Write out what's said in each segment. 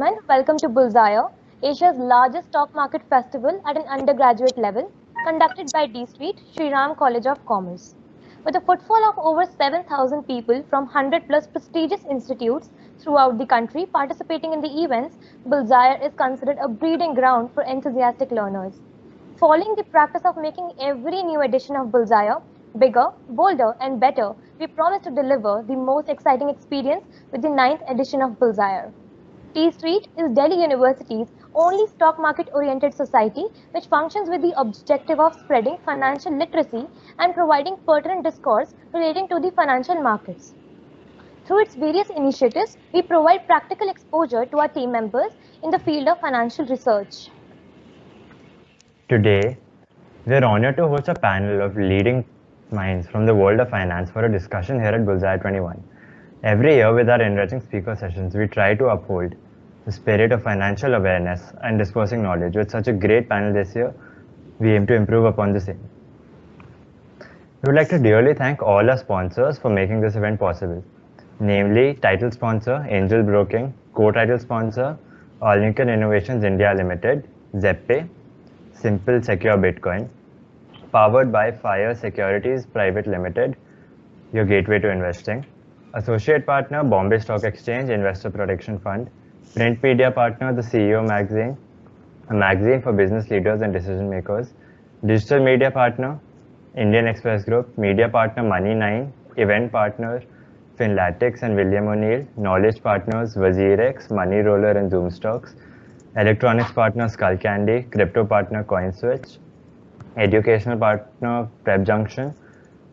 Welcome to Bullseye, Asia's largest stock market festival at an undergraduate level, conducted by D Street, Sri Ram College of Commerce. With a footfall of over 7,000 people from 100 plus prestigious institutes throughout the country participating in the events, Bullseye is considered a breeding ground for enthusiastic learners. Following the practice of making every new edition of Bullseye bigger, bolder, and better, we promise to deliver the most exciting experience with the 9th edition of Bullseye. T Street is Delhi University's only stock market oriented society which functions with the objective of spreading financial literacy and providing pertinent discourse relating to the financial markets. Through its various initiatives, we provide practical exposure to our team members in the field of financial research. Today, we are honored to host a panel of leading minds from the world of finance for a discussion here at Bullseye 21. Every year with our enriching speaker sessions, we try to uphold the spirit of financial awareness and dispersing knowledge. With such a great panel this year, we aim to improve upon the same. We would like to dearly thank all our sponsors for making this event possible, namely title sponsor Angel Broking, co-title sponsor All-Lincoln Innovations India Limited, Zeppay, Simple Secure Bitcoin, powered by Fire Securities Private Limited, your gateway to investing. Associate partner, Bombay Stock Exchange Investor Protection Fund. Print media partner, the CEO Magazine, a magazine for business leaders and decision makers. Digital media partner, Indian Express Group. Media partner, Money9. Event partner, Finlatics and William O'Neill. Knowledge partners, WazirX, Money Roller and Zoom Stocks. Electronics partner, Skullcandy. Crypto partner, CoinSwitch. Educational partner, Prep Junction.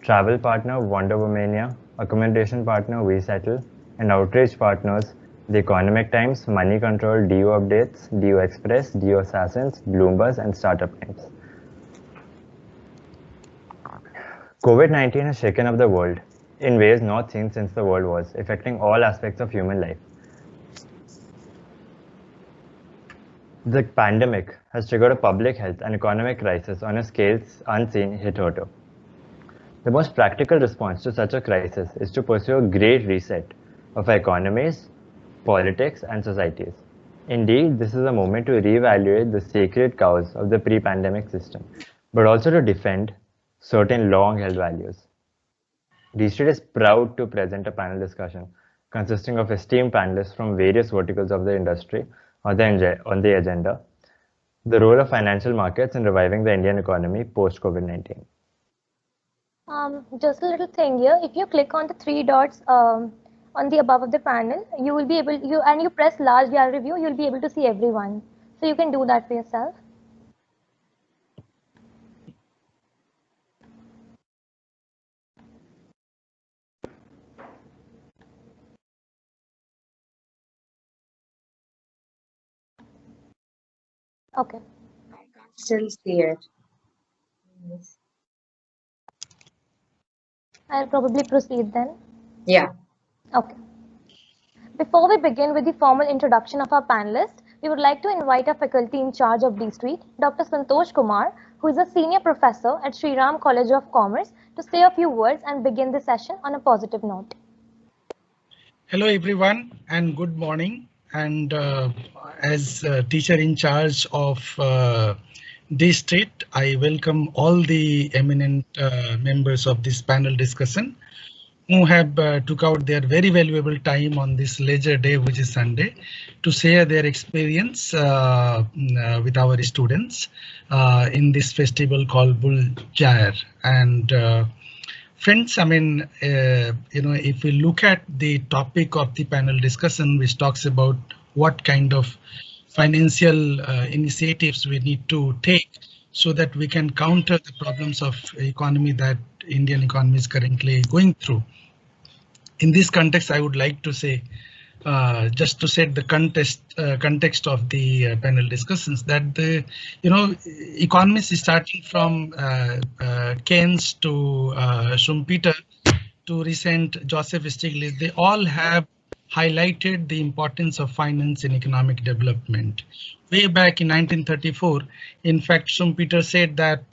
Travel partner, Wonder Womania. Accommodation partner, WeSettle. And outreach partners, The Economic Times, Money Control, DO Updates, DO Express, DO Assassins, Bloomberg, and Startup Times. COVID-19 has shaken up the world in ways not seen since the World Wars, affecting all aspects of human life. The pandemic has triggered a public health and economic crisis on a scale unseen hitherto. The most practical response to such a crisis is to pursue a great reset of our economies, politics, and societies. Indeed, this is a moment to reevaluate the sacred cows of the pre-pandemic system, but also to defend certain long-held values. D Street is proud to present a panel discussion consisting of esteemed panelists from various verticals of the industry on the agenda, the role of financial markets in reviving the Indian economy post-COVID-19. Just a little thing here. If you click on the three dots on the above of the panel, you will be able and you press large gallery view, you'll be able to see everyone. So you can do that for yourself. Okay. I can't still see it. I'll probably proceed then. Yeah. Okay. Before we begin with the formal introduction of our panelists, we would like to invite our faculty in charge of D Street, Dr. Santosh Kumar, who is a senior professor at Sri Ram College of Commerce, to say a few words and begin the session on a positive note. Hello everyone and good morning. And as teacher in charge of D Street, I welcome all the eminent members of this panel discussion who have took out their very valuable time on this leisure day, which is Sunday, to share their experience with our students in this festival called Bullseye. And friends, I mean, if we look at the topic of the panel discussion, which talks about what kind of financial initiatives we need to take so that we can counter the problems of economy that Indian economy is currently going through. In this context, I would like to say, just to set the context of the panel discussions, that the economists starting from Keynes to Schumpeter to recent Joseph Stiglitz, they all have highlighted the importance of finance in economic development. Way back in 1934, in fact, Schumpeter said that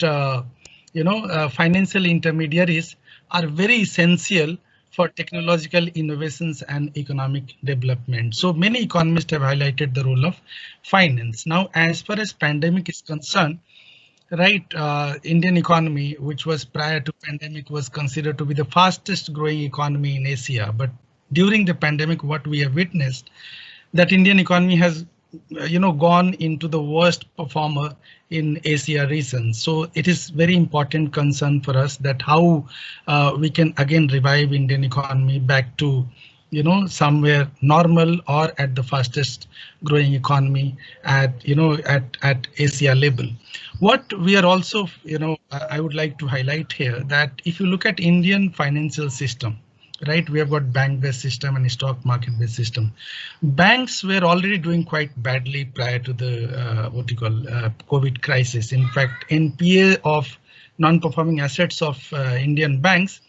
financial intermediaries are very essential for technological innovations and economic development. So many economists have highlighted the role of finance. Now, as far as pandemic is concerned, right, Indian economy, which was prior to pandemic, was considered to be the fastest growing economy in Asia. But during the pandemic, what we have witnessed, that Indian economy has gone into the worst performer in Asia region. So it is very important concern for us that how we can again revive Indian economy back to somewhere normal or at the fastest growing economy at at Asia level. What we are also I would like to highlight here that if you look at Indian financial system, right, we have got bank-based system and stock market-based system. Banks were already doing quite badly prior to the COVID crisis. In fact, NPA of non-performing assets of Indian banks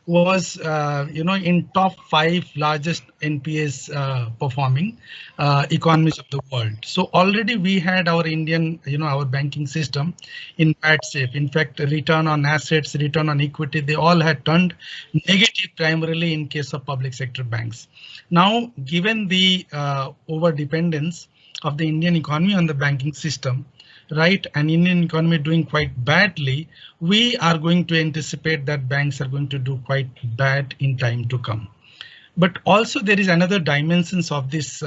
was in top 5 largest NPAs performing economies of the world. So already we had our Indian, our banking system in bad shape. In fact, return on assets, return on equity, they all had turned negative primarily in case of public sector banks. Now, given the over dependence of the Indian economy on the banking system, right, and Indian economy doing quite badly, we are going to anticipate that banks are going to do quite bad in time to come. But also there is another dimensions of this,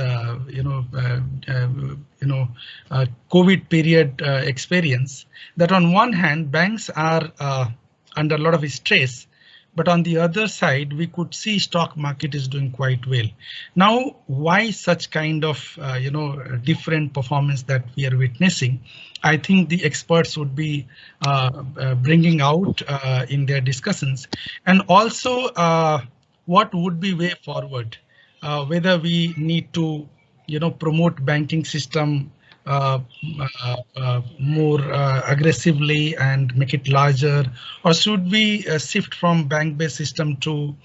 COVID period experience, that on one hand banks are under a lot of stress, but on the other side we could see stock market is doing quite well. Now, why such kind of different performance that we are witnessing? I think the experts would be bringing out in their discussions, and also what would be way forward, whether we need to promote banking system more aggressively and make it larger, or should we shift from bank-based system to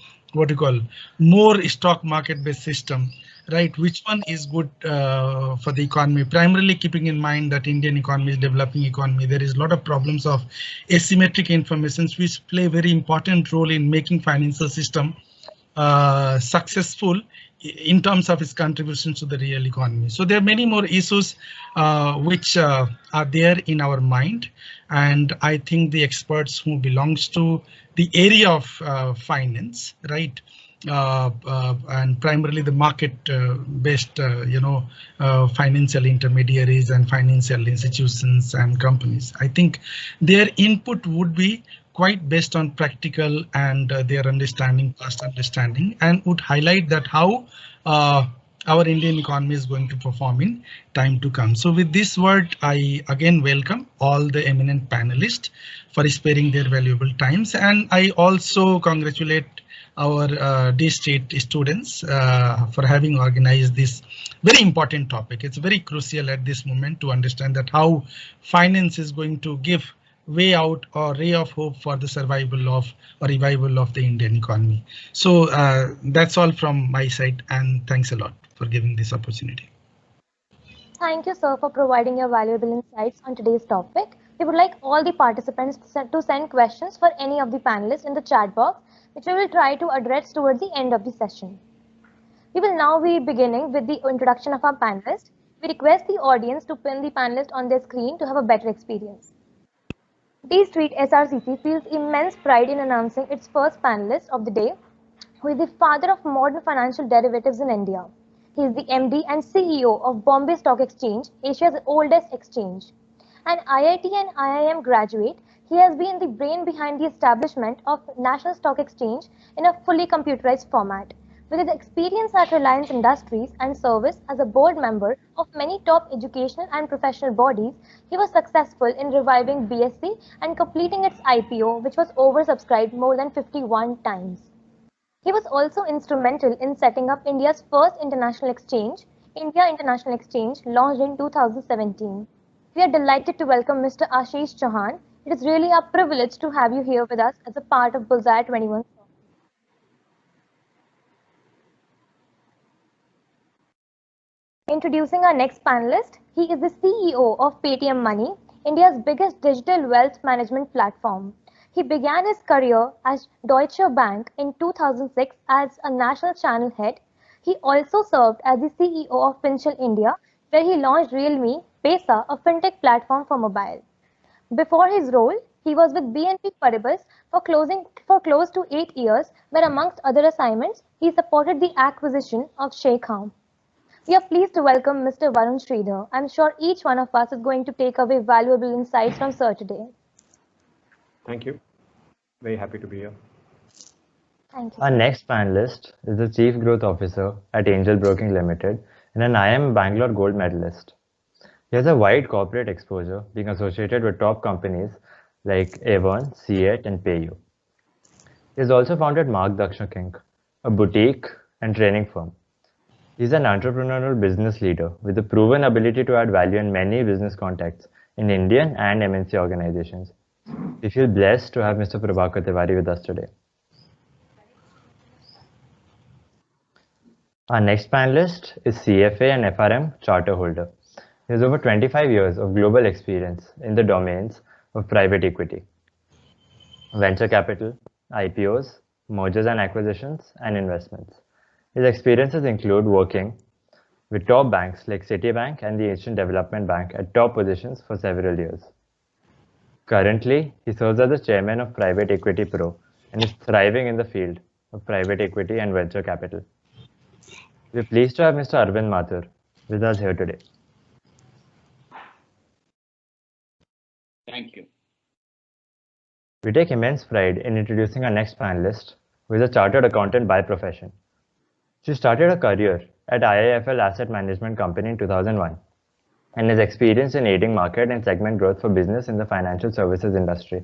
more stock market-based system, right? Which one is good for the economy? Primarily keeping in mind that Indian economy is developing economy, there is a lot of problems of asymmetric informations which play a very important role in making financial system successful in terms of its contributions to the real economy. So there are many more issues which are there in our mind, and I think the experts who belongs to the area of finance, right, and primarily the market-based, financial intermediaries and financial institutions and companies, I think their input would be quite based on practical and their understanding, past understanding, and would highlight that how our Indian economy is going to perform in time to come. So with this word, I again welcome all the eminent panelists for sparing their valuable times, and I also congratulate our D-State students for having organized this very important topic. It's very crucial at this moment to understand that how finance is going to give way out or ray of hope for the survival of or revival of the Indian economy. So that's all from my side, and thanks a lot for giving this opportunity. Thank you, sir, for providing your valuable insights on today's topic. We would like all the participants to send questions for any of the panelists in the chat box, which we will try to address towards the end of the session. We will now be beginning with the introduction of our panelists. We request the audience to pin the panelist on their screen to have a better experience. D-Street SRCC feels immense pride in announcing its first panelist of the day, who is the father of modern financial derivatives in India. He is the MD and CEO of Bombay Stock Exchange, Asia's oldest exchange. An IIT and IIM graduate, he has been the brain behind the establishment of National Stock Exchange in a fully computerized format. With his experience at Reliance Industries and service as a board member of many top educational and professional bodies, he was successful in reviving BSE and completing its IPO, which was oversubscribed more than 51 times. He was also instrumental in setting up India's first international exchange, India International Exchange, launched in 2017. We are delighted to welcome Mr. Ashish Chauhan. It is really a privilege to have you here with us as a part of Bullseye 21. Introducing our next panelist, he is the CEO of Paytm Money, India's biggest digital wealth management platform. He began his career at Deutsche Bank in 2006 as a national channel head. He also served as the CEO of Pinchel India, where he launched Realme Pesa, a fintech platform for mobile. Before his role, he was with BNP Paribas for close to 8 years, where amongst other assignments, he supported the acquisition of Sheikh Ham. We are pleased to welcome Mr. Varun Sridhar. I'm sure each one of us is going to take away valuable insights from Sir today. Thank you. Very happy to be here. Thank you. Our next panelist is the Chief Growth Officer at Angel Broking Limited and an IIM Bangalore Gold Medalist. He has a wide corporate exposure, being associated with top companies like Avon, C8, and PayU. He has also founded Mark Daksha King, a boutique and training firm. He's an entrepreneurial business leader with a proven ability to add value in many business contexts in Indian and MNC organizations. We feel blessed to have Mr. Prabhakar Tiwari with us today. Our next panelist is CFA and FRM charter holder. He has over 25 years of global experience in the domains of private equity, venture capital, IPOs, mergers and acquisitions, and investments. His experiences include working with top banks like Citibank and the Asian Development Bank at top positions for several years. Currently, he serves as the chairman of Private Equity Pro and is thriving in the field of private equity and venture capital. We're pleased to have Mr. Arvind Mathur with us here today. Thank you. We take immense pride in introducing our next panelist, who is a chartered accountant by profession. She started her career at IIFL Asset Management Company in 2001 and is experienced in aiding market and segment growth for business in the financial services industry.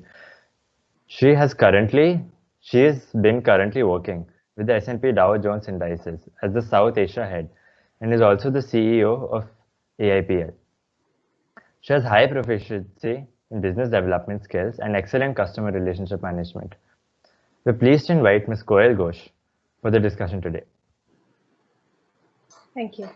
She has been currently working with the S&P Dow Jones Indices as the South Asia head and is also the CEO of AIPL. She has high proficiency in business development skills and excellent customer relationship management. We're pleased to invite Ms. Koel Ghosh for the discussion today. Thank you.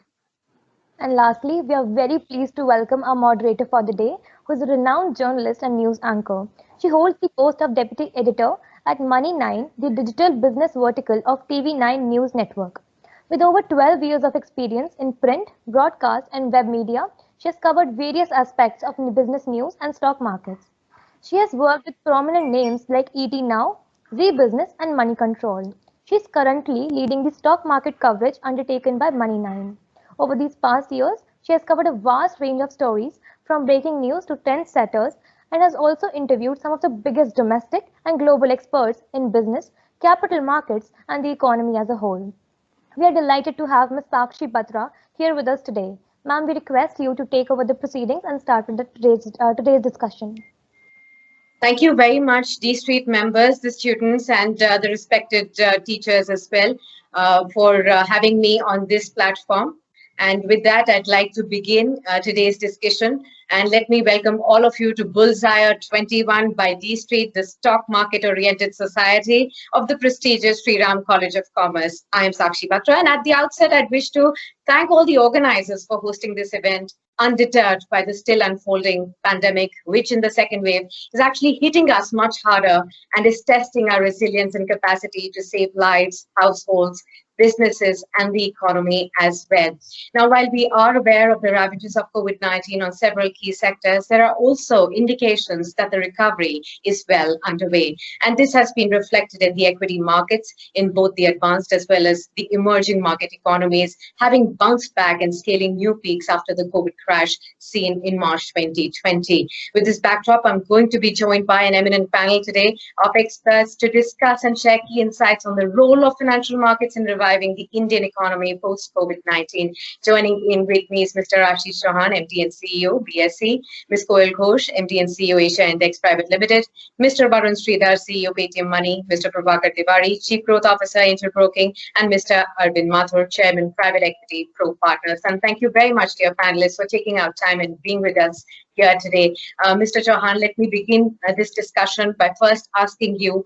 And lastly, we are very pleased to welcome our moderator for the day, who is a renowned journalist and news anchor. She holds the post of Deputy Editor at Money9, the digital business vertical of TV9 News Network. With over 12 years of experience in print, broadcast, and web media, she has covered various aspects of business news and stock markets. She has worked with prominent names like ET Now, Zee Business, and Money Control. She is currently leading the stock market coverage undertaken by Money9. Over these past years, she has covered a vast range of stories from breaking news to trendsetters and has also interviewed some of the biggest domestic and global experts in business, capital markets, and the economy as a whole. We are delighted to have Ms. Sakshi Batra here with us today. Ma'am, we request you to take over the proceedings and start with today's discussion. Thank you very much, D Street members, the students, and the respected teachers as well for having me on this platform. And with that, I'd like to begin today's discussion. And let me welcome all of you to Bullseye 21 by D Street, the stock market-oriented society of the prestigious Shriram College of Commerce. I am Sakshi Batra, and at the outset, I'd wish to thank all the organizers for hosting this event, undeterred by the still unfolding pandemic, which in the second wave is actually hitting us much harder and is testing our resilience and capacity to save lives, households, businesses, and the economy as well. Now, while we are aware of the ravages of COVID-19 on several key sectors, there are also indications that the recovery is well underway. And this has been reflected in the equity markets in both the advanced as well as the emerging market economies, having bounced back and scaling new peaks after the COVID crash seen in March 2020. With this backdrop, I'm going to be joined by an eminent panel today of experts to discuss and share key insights on the role of financial markets in reviving the Indian economy post-COVID-19. Joining in with me is Mr. Ashish Chauhan, MD and CEO, BSE, Ms. Koel Ghosh, MD and CEO, Asia Index Private Limited, Mr. Varun Sridhar, CEO, Paytm Money, Mr. Prabhakar Tiwari, Chief Growth Officer, Angel Broking, and Mr. Arvind Mathur, Chairman, Private Equity Pro Partners. And thank you very much, dear panelists, for taking out time and being with us here today. Mr. Chauhan, let me begin this discussion by first asking you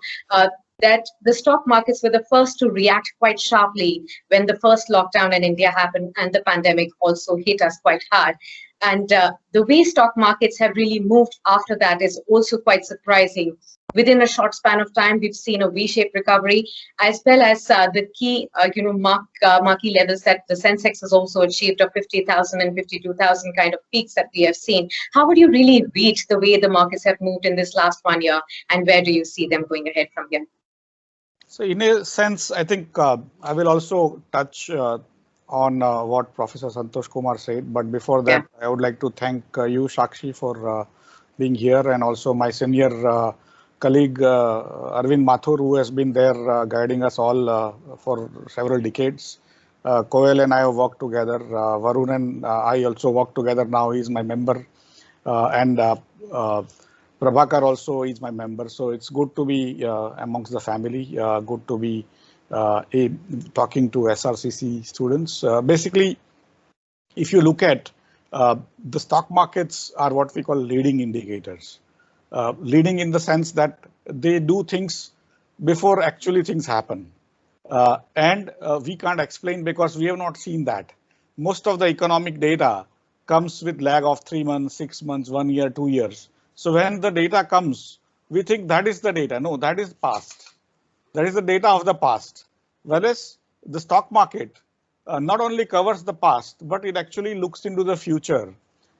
that the stock markets were the first to react quite sharply when the first lockdown in India happened and the pandemic also hit us quite hard. And the way stock markets have really moved after that is also quite surprising. Within a short span of time, we've seen a V-shaped recovery, as well as the key, marquee levels that the Sensex has also achieved of 50,000 and 52,000 kind of peaks that we have seen. How would you really read the way the markets have moved in this last 1 year, and where do you see them going ahead from here? So in a sense, I think I will also touch on what Professor Santosh Kumar said. But before that, I would like to thank you, Shakshi, for being here, and also my senior colleague Arvind Mathur, who has been there guiding us all for several decades. Koel and I have worked together. Varun and I also work together now. He's my member. And Prabhakar also is my member. So it's good to be amongst the family, good to be talking to SRCC students. Basically, if you look at the stock markets are what we call leading indicators. Leading in the sense that they do things before actually things happen. And we can't explain because we have not seen that. Most of the economic data comes with lag of 3 months, 6 months, 1 year, 2 years. So when the data comes, we think that is the data. No, that is past. That is the data of the past. Whereas the stock market not only covers the past, but it actually looks into the future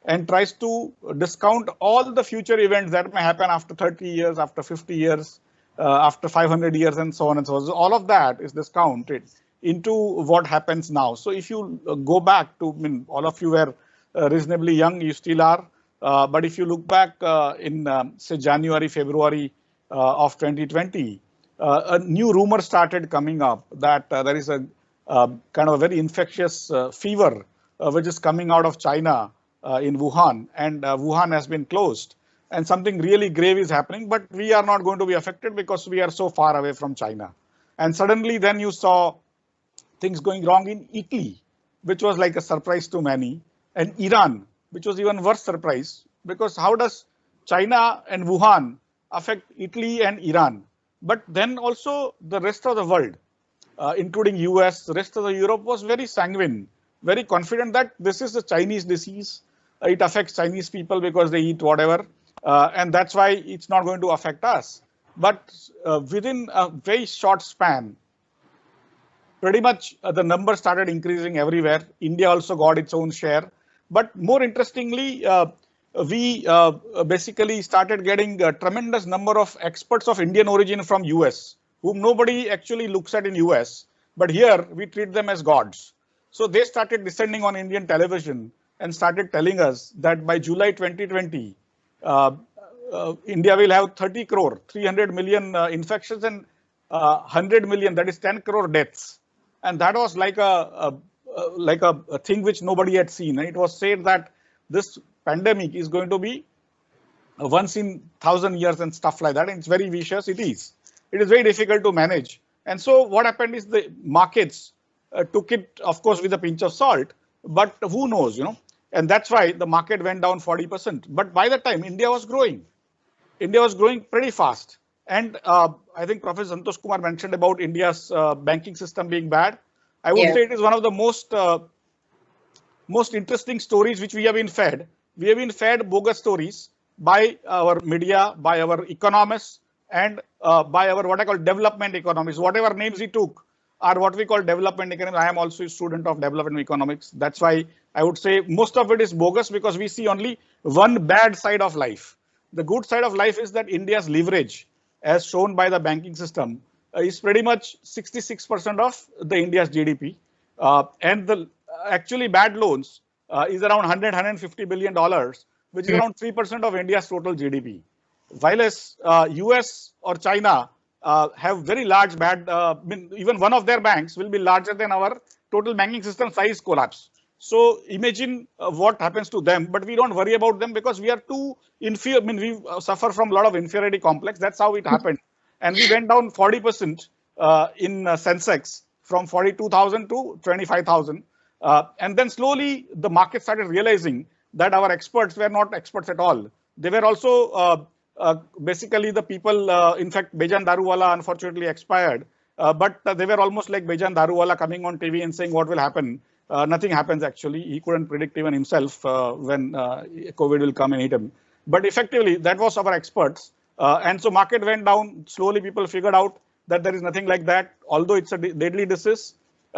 and tries to discount all the future events that may happen after 30 years, after 50 years, after 500 years, and so on and so on. So all of that is discounted into what happens now. So if you go back to, I mean, all of you were reasonably young, you still are. But if you look back in, say, January, February of 2020, a new rumor started coming up that there is a kind of a very infectious fever which is coming out of China in Wuhan, and Wuhan has been closed. And something really grave is happening, but we are not going to be affected because we are so far away from China. And suddenly then you saw things going wrong in Italy, which was like a surprise to many, and Iran, which was even worse surprise, because how does China and Wuhan affect Italy and Iran? But then also the rest of the world, including US, the rest of the Europe was very sanguine, very confident that this is a Chinese disease. It affects Chinese people because they eat whatever, and that's why it's not going to affect us. But within a very short span, pretty much the numbers started increasing everywhere. India also got its own share. But more interestingly, we basically started getting a tremendous number of experts of Indian origin from US, whom nobody actually looks at in US. But here we treat them as gods. So they started descending on Indian television and started telling us that by July 2020, India will have 30 crore, 300 million infections and 100 million, that is 10 crore deaths. And that was like a thing which nobody had seen. And it was said that this pandemic is going to be once in 1,000 years and stuff like that. And it's very vicious. It is very difficult to manage. And so what happened is the markets took it, of course, with a pinch of salt, but who knows, you know, and that's why the market went down 40%. But by the time India was growing pretty fast. And I think Professor Santosh Kumar mentioned about India's banking system being bad. I would say it is one of the most interesting stories which we have been fed. We have been fed bogus stories by our media, by our economists, and by our what I call development economists. Whatever names he took are what we call development economics. I am also a student of development economics. That's why I would say most of it is bogus, because we see only one bad side of life. The good side of life is that India's leverage, as shown by the banking system, is pretty much 66% of the India's GDP. And the actually bad loans is around $150 billion, which is around 3% of India's total GDP. While as US or China have very large bad, even one of their banks will be larger than our total banking system size collapse. So imagine what happens to them, but we don't worry about them because we are too inferior. I mean, we suffer from a lot of inferiority complex. That's how it happened. And we went down 40% in Sensex from 42,000 to 25,000. And then slowly the market started realizing that our experts were not experts at all. They were also basically the people, in fact, Bejan Daruwala unfortunately expired, but they were almost like Bejan Daruwala coming on TV and saying what will happen. nothing happens actually. He couldn't predict even himself when COVID will come and hit him. But effectively, that was our experts. And so market went down. Slowly, people figured out that there is nothing like that. Although it's a deadly disease,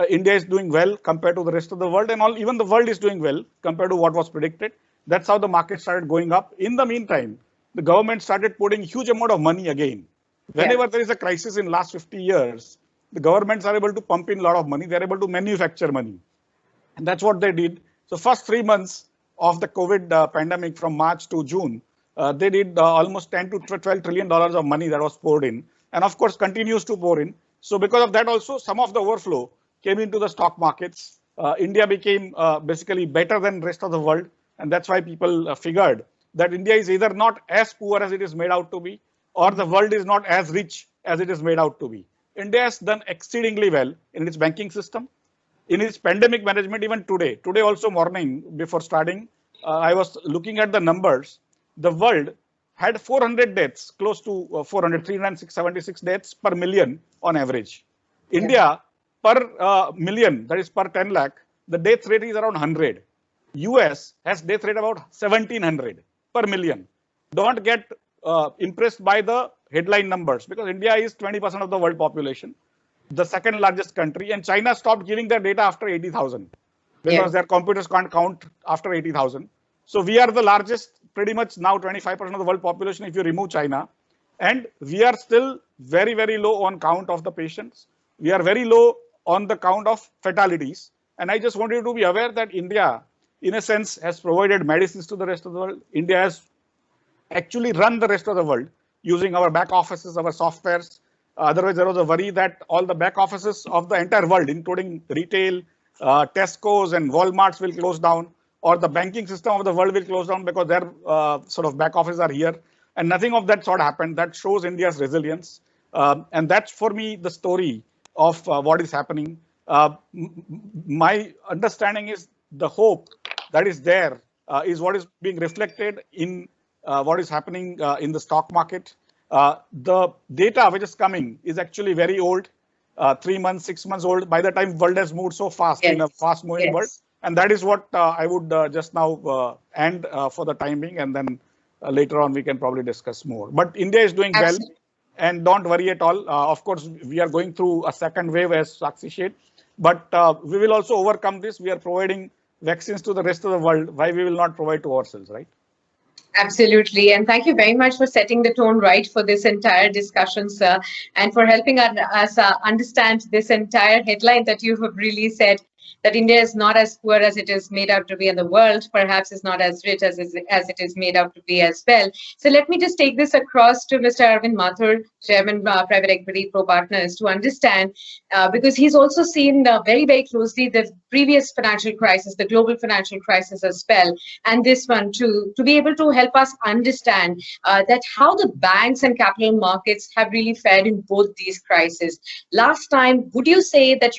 India is doing well compared to the rest of the world, and even the world is doing well compared to what was predicted. That's how the market started going up. In the meantime, the government started putting huge amount of money again. Whenever there is a crisis in last 50 years, the governments are able to pump in a lot of money. They're able to manufacture money. And that's what they did. So first 3 months of the COVID pandemic from March to June, they did almost 10 to $12 trillion of money that was poured in, and of course continues to pour in. So because of that also, some of the overflow came into the stock markets. India became basically better than rest of the world. And that's why people figured that India is either not as poor as it is made out to be, or the world is not as rich as it is made out to be. India has done exceedingly well in its banking system, in its pandemic management. Even today also morning before starting, I was looking at the numbers. The world had 400 deaths, close to 376 deaths per million on average. India per million, that is per 10 lakh, the death rate is around 100. US has death rate about 1700 per million. Don't get impressed by the headline numbers, because India is 20% of the world population, the second largest country, and China stopped giving their data after 80,000 because their computers can't count after 80,000. So we are the largest, pretty much now 25% of the world population if you remove China. And we are still very, very low on count of the patients. We are very low on the count of fatalities. And I just want you to be aware that India, in a sense, has provided medicines to the rest of the world. India has actually run the rest of the world using our back offices, our softwares. Otherwise, there was a worry that all the back offices of the entire world, including retail, Tesco's and Walmarts, will close down, or the banking system of the world will close down because their sort of back offices are here. And nothing of that sort happened. That shows India's resilience. And that's, for me, the story of what is happening. My understanding is the hope that is there is what is being reflected in what is happening in the stock market. The data which is coming is actually very old, 3 months, 6 months old, by the time world has moved so fast in a fast moving world. And that is what I would just now end for the time being, and then later on we can probably discuss more. But India is doing well, and don't worry at all. Of course, we are going through a second wave, as Sakshi said, but we will also overcome this. We are providing vaccines to the rest of the world. Why we will not provide to ourselves, right? Absolutely. And thank you very much for setting the tone right for this entire discussion, sir, and for helping us understand this entire headline that you have really said, that India is not as poor as it is made out to be, and the world perhaps is not as rich as it is made out to be as well. So let me just take this across to Mr. Arvind Mathur, Chairman, Private Equity Pro Partners, to understand, because he's also seen very, very closely the previous financial crisis, the global financial crisis as well, and this one too, to be able to help us understand that how the banks and capital markets have really fared in both these crises. Last time, would you say that,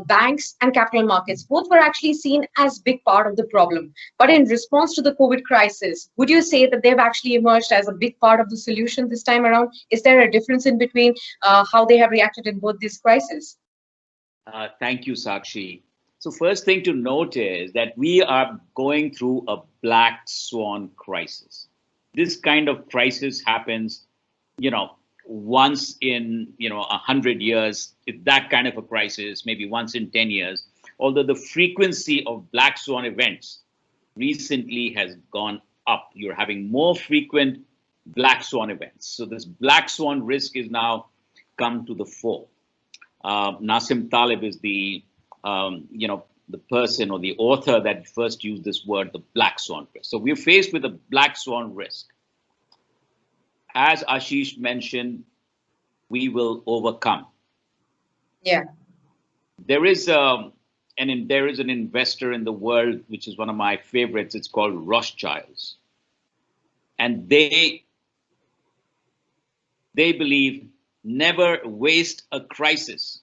banks and capital markets both were actually seen as big part of the problem, but in response to the COVID crisis, would you say that they've actually emerged as a big part of the solution this time around? Is there a difference in between how they have reacted in both these crises? Thank you, Sakshi. So first thing to note is that we are going through a black swan crisis. This kind of crisis happens, once in 100 years. If that kind of a crisis, maybe once in 10 years. Although the frequency of black swan events recently has gone up. You're having more frequent black swan events. So this black swan risk is now come to the fore. Nassim Taleb is the person or the author that first used this word, the black swan risk. So we're faced with a black swan risk. As Ashish mentioned, we will overcome. Yeah. There is an investor in the world, which is one of my favorites. It's called Rothschilds. And they believe never waste a crisis.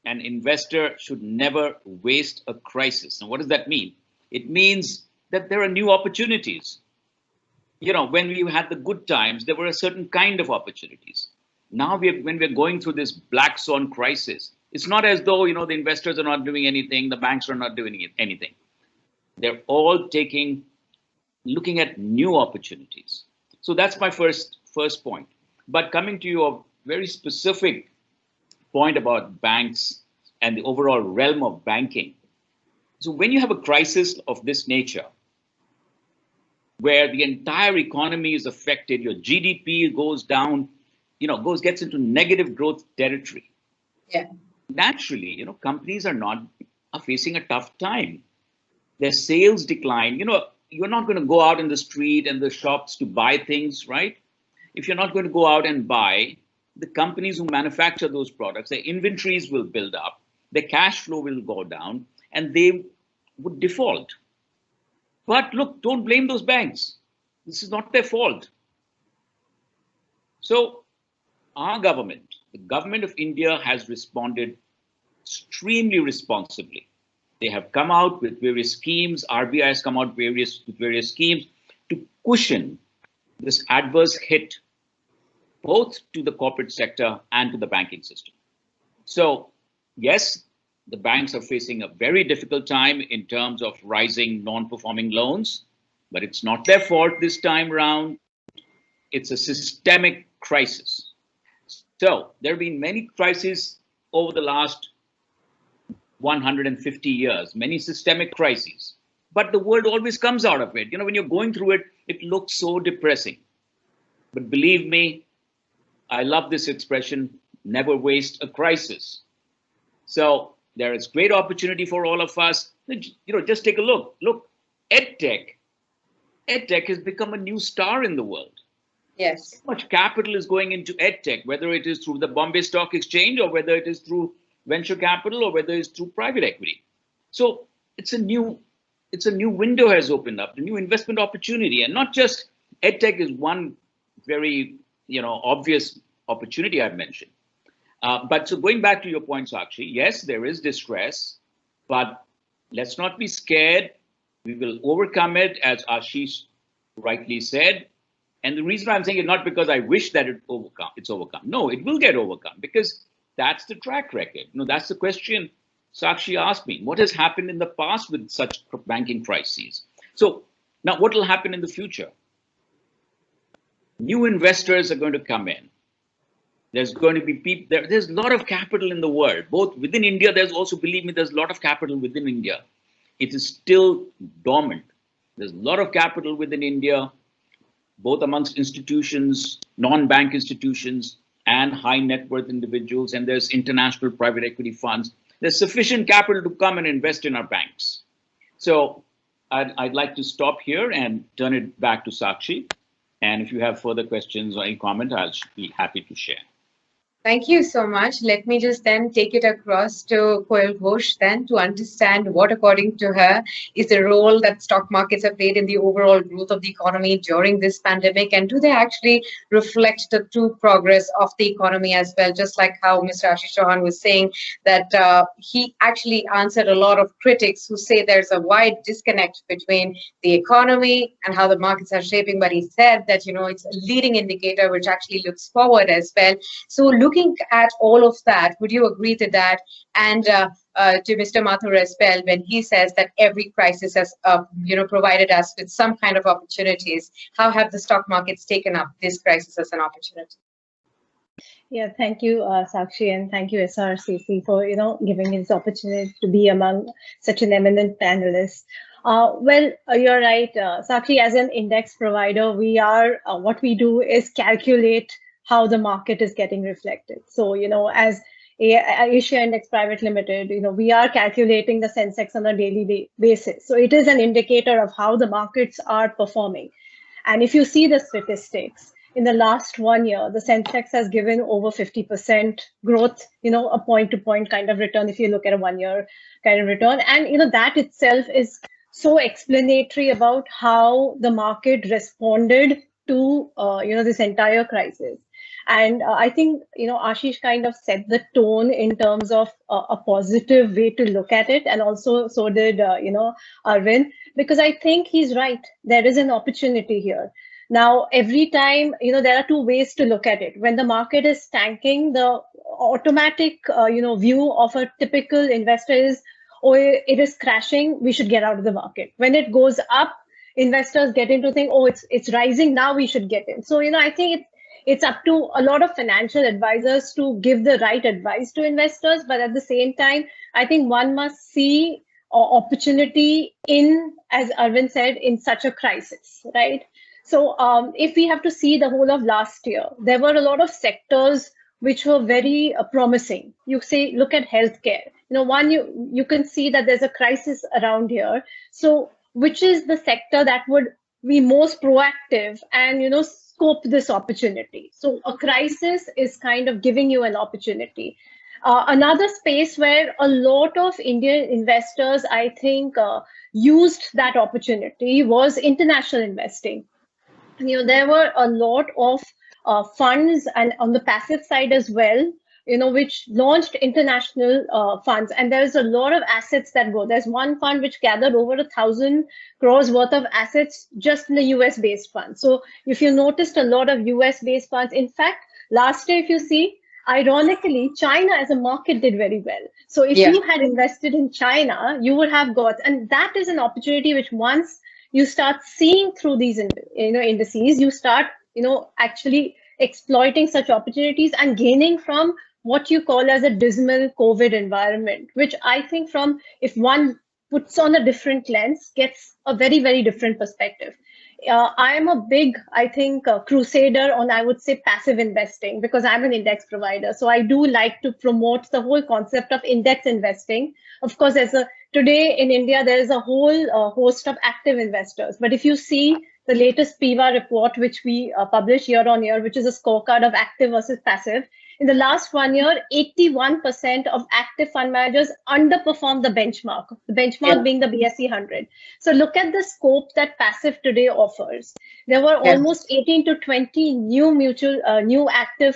An investor should never waste a crisis. And what does that mean? It means that there are new opportunities. When we had the good times, there were a certain kind of opportunities. Now, when we're going through this black swan crisis, It's not as though, the investors are not doing anything, the banks are not doing anything. They're all looking at new opportunities. So that's my first point. But coming to your very specific point about banks and the overall realm of banking. So when you have a crisis of this nature, where the entire economy is affected, your GDP goes down, gets into negative growth territory. Yeah. Naturally, companies are facing a tough time. Their sales decline. You're not going to go out in the street and the shops to buy things, right? If you're not going to go out and buy, the companies who manufacture those products, their inventories will build up, their cash flow will go down, and they would default. But look, don't blame those banks. This is not their fault. So our government, the government of India, has responded extremely responsibly. They have come out with various schemes. RBI has come out with various schemes to cushion this adverse hit, both to the corporate sector and to the banking system. So yes, the banks are facing a very difficult time in terms of rising non-performing loans, but it's not their fault this time around. It's a systemic crisis. So there have been many crises over the last 150 years, many systemic crises, but the world always comes out of it. When you're going through it, it looks so depressing. But believe me, I love this expression, never waste a crisis. So there is great opportunity for all of us. Just take a look. Look, EdTech has become a new star in the world. Yes. So much capital is going into EdTech, whether it is through the Bombay Stock Exchange or whether it is through venture capital or whether it's through private equity. So it's a new window has opened up, a new investment opportunity. And not just EdTech is one very obvious opportunity I've mentioned. But so going back to your point, Sakshi, yes, there is distress, but let's not be scared. We will overcome it, as Ashish rightly said. And the reason I'm saying it not because I wish that it's overcome. No, it will get overcome because that's the track record. That's the question Sakshi asked me. What has happened in the past with such banking crises? So now what will happen in the future? New investors are going to come in. There's going to be people, there's a lot of capital in the world, both within India. There's also, believe me, there's a lot of capital within India. It is still dormant. There's a lot of capital within India, both amongst institutions, non-bank institutions, and high net worth individuals. And there's international private equity funds. There's sufficient capital to come and invest in our banks. So I'd like to stop here and turn it back to Sakshi. And if you have further questions or any comment, I'll be happy to share. Thank you so much. Let me just then take it across to Koel Ghosh then to understand what, according to her, is the role that stock markets have played in the overall growth of the economy during this pandemic, and do they actually reflect the true progress of the economy as well? Just like how Mr. Ashish Chauhan was saying that he actually answered a lot of critics who say there's a wide disconnect between the economy and how the markets are shaping, but he said that, it's a leading indicator which actually looks forward as well. So looking at all of that, would you agree to that? And to Mr. Mathur as well, when he says that every crisis has, provided us with some kind of opportunities, how have the stock markets taken up this crisis as an opportunity? Yeah, thank you, Sakshi, and thank you, SRCC, for giving me this opportunity to be among such an eminent panelist. Well, you're right, Sakshi. As an index provider, we are what we do is calculate how the market is getting reflected. So, as Asia Index Private Limited, we are calculating the Sensex on a daily basis. So it is an indicator of how the markets are performing. And if you see the statistics, in the last 1 year, the Sensex has given over 50% growth, a point-to-point kind of return if you look at a 1 year kind of return. And, that itself is so explanatory about how the market responded to, this entire crisis. And I think, Ashish kind of set the tone in terms of a positive way to look at it. And also so did, Arvind, because I think he's right. There is an opportunity here. Now, every time, there are two ways to look at it. When the market is tanking, the automatic, view of a typical investor is, oh, it is crashing, we should get out of the market. When it goes up, investors get into think, oh, it's rising, now we should get in. So, I think it's up to a lot of financial advisors to give the right advice to investors. But at the same time, I think one must see opportunity in, as Arvind said, in such a crisis, right? So if we have to see the whole of last year, there were a lot of sectors which were very promising. You say, look at healthcare. One, you can see that there's a crisis around here. So which is the sector that would be most proactive and, scope this opportunity? So a crisis is kind of giving you an opportunity. Another space where a lot of Indian investors, I think, used that opportunity was international investing. There were a lot of funds, and on the passive side as well, which launched international funds. And there's a lot of assets that go. There's one fund which gathered over 1,000 crores worth of assets just in the US-based fund. So if you noticed, a lot of US-based funds, in fact, last year, if you see, ironically, China as a market did very well. So if you had invested in China, you would have got, and that is an opportunity which once you start seeing through these, indices, you start, actually exploiting such opportunities and gaining from what you call as a dismal COVID environment, which I think if one puts on a different lens, gets a very, very different perspective. I am a big, I think, crusader on, I would say, passive investing, because I'm an index provider. So I do like to promote the whole concept of index investing. Of course, today in India, there is a whole host of active investors. But if you see the latest PIVA report, which we publish year on year, which is a scorecard of active versus passive, in the last 1 year, 81% of active fund managers underperformed the benchmark being the BSE 100. So look at the scope that passive today offers. There were almost 18 to 20 new passive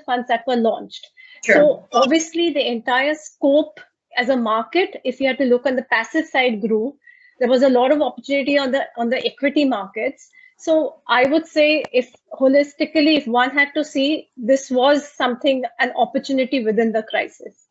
funds that were launched. Sure. So obviously the entire scope as a market, if you had to look on the passive side, grew. There was a lot of opportunity on the equity markets. So I would say, if holistically, if one had to see, this was an opportunity within the crisis.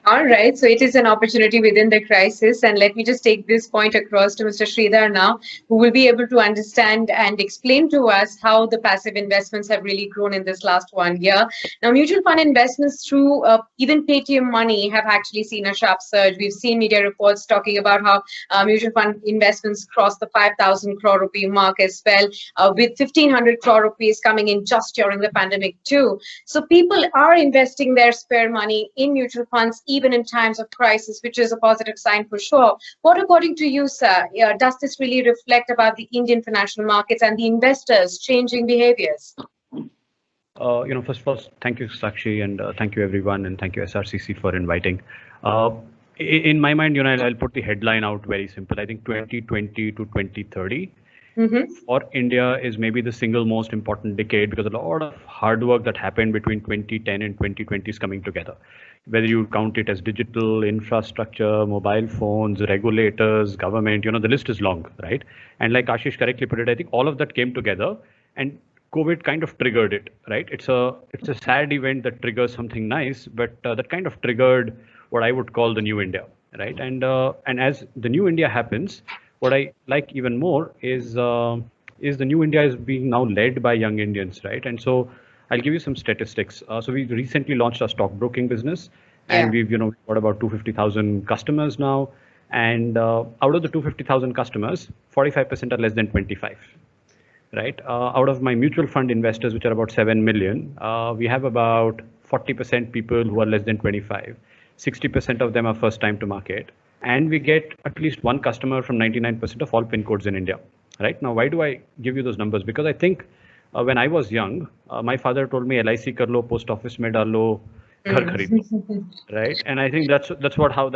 All right, so it is an opportunity within the crisis. And let me just take this point across to Mr. Sridhar now, who will be able to understand and explain to us how the passive investments have really grown in this last 1 year. Now, mutual fund investments through even Paytm Money have actually seen a sharp surge. We've seen media reports talking about how mutual fund investments crossed the 5,000 crore rupee mark as well, with 1,500 crore rupees coming in just during the pandemic too. So people are investing their spare money in mutual funds, even in times of crisis, which is a positive sign for sure. What, according to you, sir, does this really reflect about the Indian financial markets and the investors' changing behaviors? First of all, thank you, Sakshi, and thank you, everyone, and thank you, SRCC, for inviting. In my mind, I'll put the headline out very simple. I think 2020 to 2030 for India is maybe the single most important decade, because a lot of hard work that happened between 2010 and 2020 is coming together. Whether you count it as digital infrastructure, mobile phones, regulators, government, the list is long, right? And like Ashish correctly put it, I think all of that came together, and COVID kind of triggered it, right? It's a sad event that triggers something nice, but that kind of triggered what I would call the new India, right? And as the new India happens, what I like even more is the new India is being now led by young Indians, right? And so I'll give you some statistics. So we recently launched our stockbroking business, and we've got about 250,000 customers now. And out of the 250,000 customers, 45% are less than 25, right? Out of my mutual fund investors, which are about 7 million, we have about 40% people who are less than 25. 60% of them are first time to market. And we get at least one customer from 99% of all PIN codes in India, right? Now, why do I give you those numbers? Because I think when I was young, my father told me LIC kar lo, post office mein dal lo, ghar kharid lo, right? And I think that's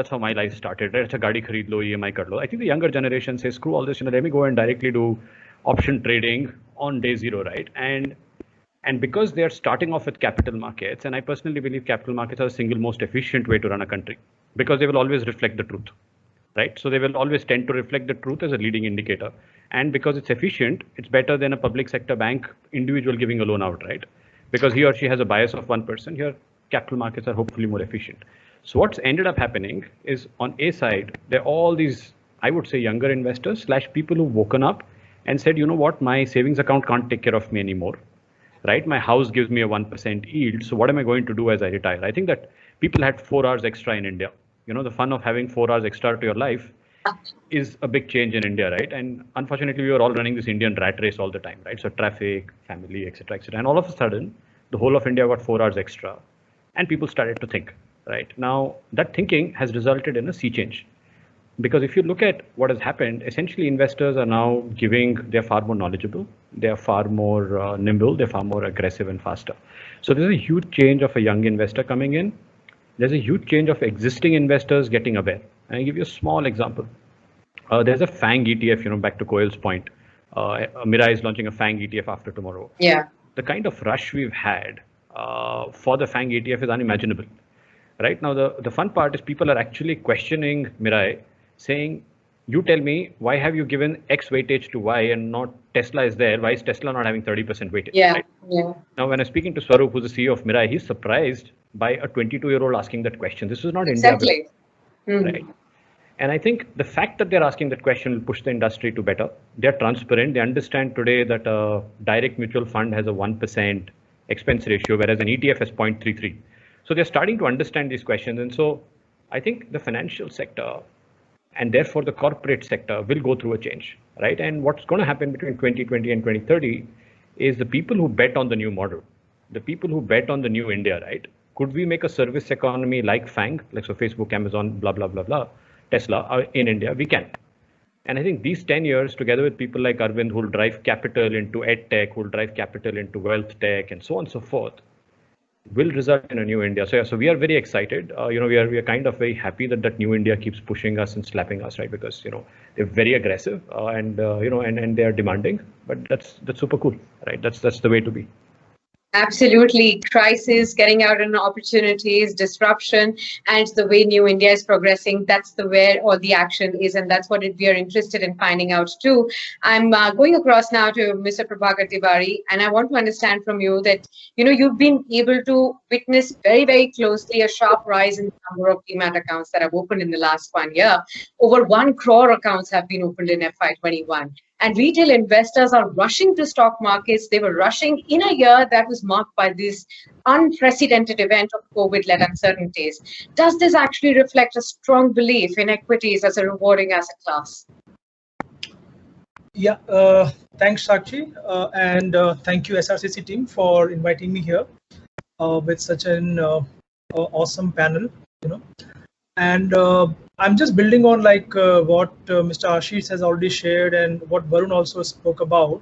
how my life started, right? It's a gaadi kharid lo, EMI kar lo. I think the younger generation says, screw all this, let me go and directly do option trading on day zero, right? And because they are starting off with capital markets, and I personally believe capital markets are the single most efficient way to run a country, because they will always reflect the truth, right? So they will always tend to reflect the truth as a leading indicator. And because it's efficient, it's better than a public sector bank individual giving a loan out, right? Because he or she has a bias of 1%, here capital markets are hopefully more efficient. So what's ended up happening is on a side, there are all these, I would say, younger investors / people who've woken up and said, you know what, my savings account can't take care of me anymore, right? My house gives me a 1% yield. So what am I going to do as I retire? I think that people had 4 hours extra in India. You know, the fun of having 4 hours extra to your life is a big change in India, right? And unfortunately, we were all running this Indian rat race all the time, right? So traffic, family, etc., etc. And all of a sudden, the whole of India got 4 hours extra, and people started to think, right? Now, that thinking has resulted in a sea change. Because if you look at what has happened, essentially investors are now they're far more knowledgeable, they're far more nimble, they're far more aggressive and faster. So there's a huge change of a young investor coming in. There's a huge change of existing investors getting aware. And I'll give you a small example. There's a FANG ETF, you know, back to Koel's point. Mirai is launching a FANG ETF after tomorrow. Yeah. The kind of rush we've had for the FANG ETF is unimaginable. Right now, the fun part is people are actually questioning Mirai, saying, you tell me, why have you given X weightage to Y and not Tesla is there? Why is Tesla not having 30% weightage? Yeah, right? yeah. Now, when I'm speaking to Swaroop, who's the CEO of Mirai, he's surprised by a 22-year-old asking that question. This is not Exactly. India, right? And I think the fact that they're asking that question will push the industry to better. They're transparent. They understand today that a direct mutual fund has a 1% expense ratio, whereas an ETF has 0.33. So they're starting to understand these questions. And so I think the financial sector and therefore the corporate sector will go through a change, right? And what's going to happen between 2020 and 2030 is the people who bet on the new model, the people who bet on the new India, right? Could we make a service economy like FANG, like so Facebook, Amazon, blah, blah, blah, blah, Tesla in India? We can. And I think these 10 years, together with people like Arvind, who will drive capital into ed tech, who will drive capital into wealth tech, and so on and so forth, will result in a new India. So yeah, so we are very excited. You know, we are kind of very happy that that new India keeps pushing us and slapping us, right? Because, you know, they're very aggressive and you know, and they are demanding. But that's super cool, right? That's the way to be. Absolutely. Crisis, getting out on opportunities, disruption, and the way New India is progressing, that's the where all the action is, and that's what we are interested in finding out too. I'm going across now to Mr. Prabhakar Tiwari, and I want to understand from you that, you know, you've been able to witness very, very closely a sharp rise in the number of Demat accounts that have opened in the last 1 year. Over 1 crore accounts have been opened in FY21. And retail investors are rushing to stock markets. They were rushing in a year that was marked by this unprecedented event of COVID-led uncertainties. Does this actually reflect a strong belief in equities as a rewarding asset class? Yeah, thanks, Sakshi, and thank you, SRCC team, for inviting me here with such an awesome panel, you know. And I'm just building on like what Mr. Ashish has already shared and what Varun also spoke about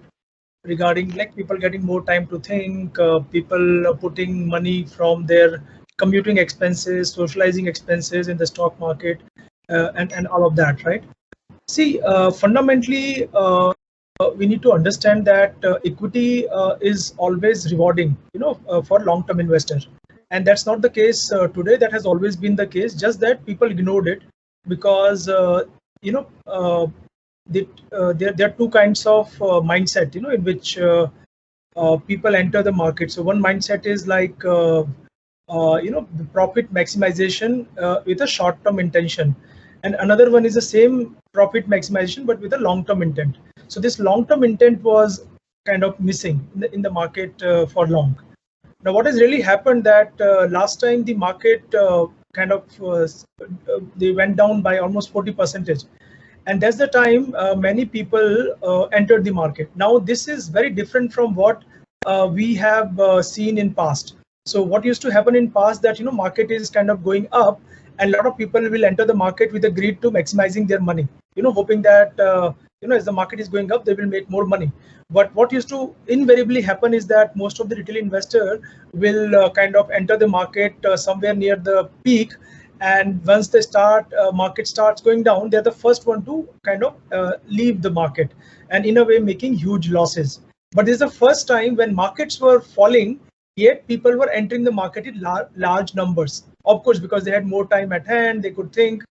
regarding like people getting more time to think, people putting money from their commuting expenses, socializing expenses in the stock market, and all of that, right? See, fundamentally, we need to understand that equity is always rewarding, you know, for long-term investors. And that's not the case today. That has always been the case, just that people ignored it because, you know, there are two kinds of mindset, you know, in which people enter the market. So one mindset is like, you know, the profit maximization with a short-term intention. And another one is the same profit maximization, but with a long-term intent. So this long-term intent was kind of missing in the market for long. Now, what has really happened that last time the market kind of they went down by almost 40%, and that's the time many people entered the market. Now, this is very different from what we have seen in past. So, what used to happen in past that, you know, market is kind of going up, and a lot of people will enter the market with a greed to maximizing their money, you know, hoping that you know, as the market is going up, they will make more money. But what used to invariably happen is that most of the retail investor will kind of enter the market somewhere near the peak, and once they start, market starts going down, they're the first one to kind of leave the market, and in a way making huge losses. But this is the first time when markets were falling, yet people were entering the market in large numbers. Of course, because they had more time at hand, they could think.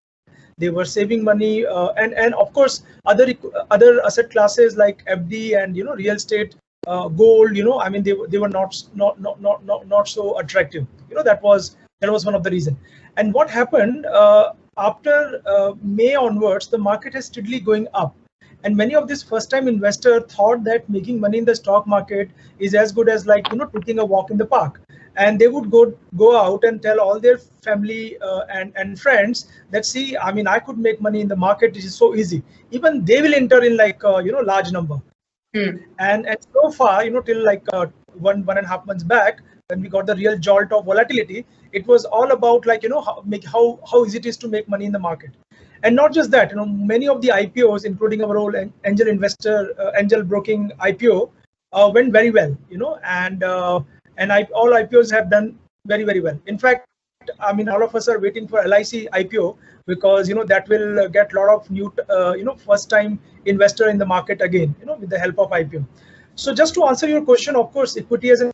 they were saving money, and of course other asset classes like FD and real estate, gold. I mean, they were not so attractive. That was one of the reasons. And what happened after May onwards, the market is steadily going up. And many of these first-time investors thought that making money in the stock market is as good as taking a walk in the park. And they would go out and tell all their family and friends that, see, I mean, I could make money in the market. It is so easy. Even they will enter in large number. And so far, till 1.5 months back, when we got the real jolt of volatility, it was all about how easy it is to make money in the market. And not just that, many of the IPOs, including our own angel broking IPO, went very well, and all IPOs have done very, very well. In fact, I mean, all of us are waiting for LIC IPO because that will get a lot of new first-time investor in the market again, with the help of IPO. So just to answer your question, of course, equity as an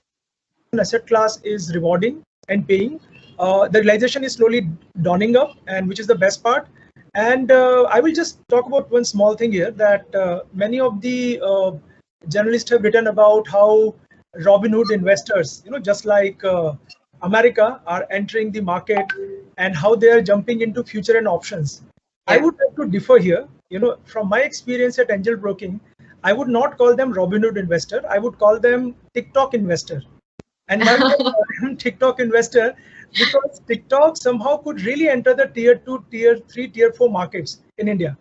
asset class is rewarding and paying. The realization is slowly dawning up, and which is the best part. And I will just talk about one small thing here, that many of the journalists have written about how Robinhood investors, just like America, are entering the market and how they are jumping into future and options. I would like to differ here. From my experience at Angel Broking, I would not call them Robinhood investor. I would call them TikTok investor. And why do I call them TikTok investor? Because TikTok somehow could really enter the tier 2, tier 3, tier 4 markets in India.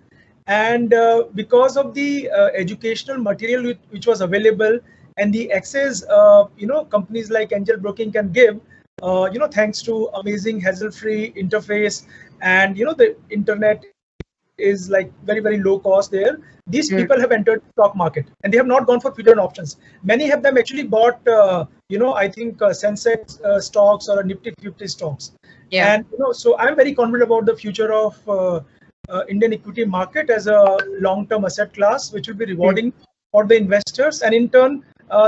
And because of the educational material which was available and the access, companies like Angel Broking can give, thanks to amazing hassle-free interface, and the internet is like very, very low cost there. These people have entered the stock market and they have not gone for future options. Many of them actually bought, I think Sensex stocks or Nifty 50 stocks. Yeah. And so I'm very confident about the future of Indian equity market as a long-term asset class, which will be rewarding for the investors, and in turn,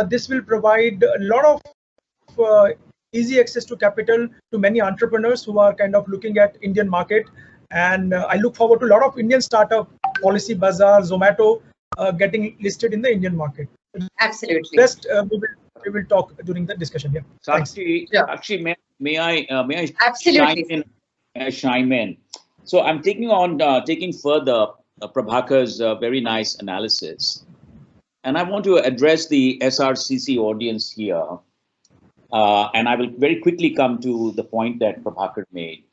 this will provide a lot of easy access to capital to many entrepreneurs who are kind of looking at Indian market. And I look forward to a lot of Indian startup, Policy Bazaar, Zomato, getting listed in the Indian market. Absolutely. Rest we will talk during the discussion here. Sakshi, may I absolutely chime in? So I'm taking further Prabhakar's very nice analysis, and I want to address the SRCC audience here, and I will very quickly come to the point that Prabhakar made.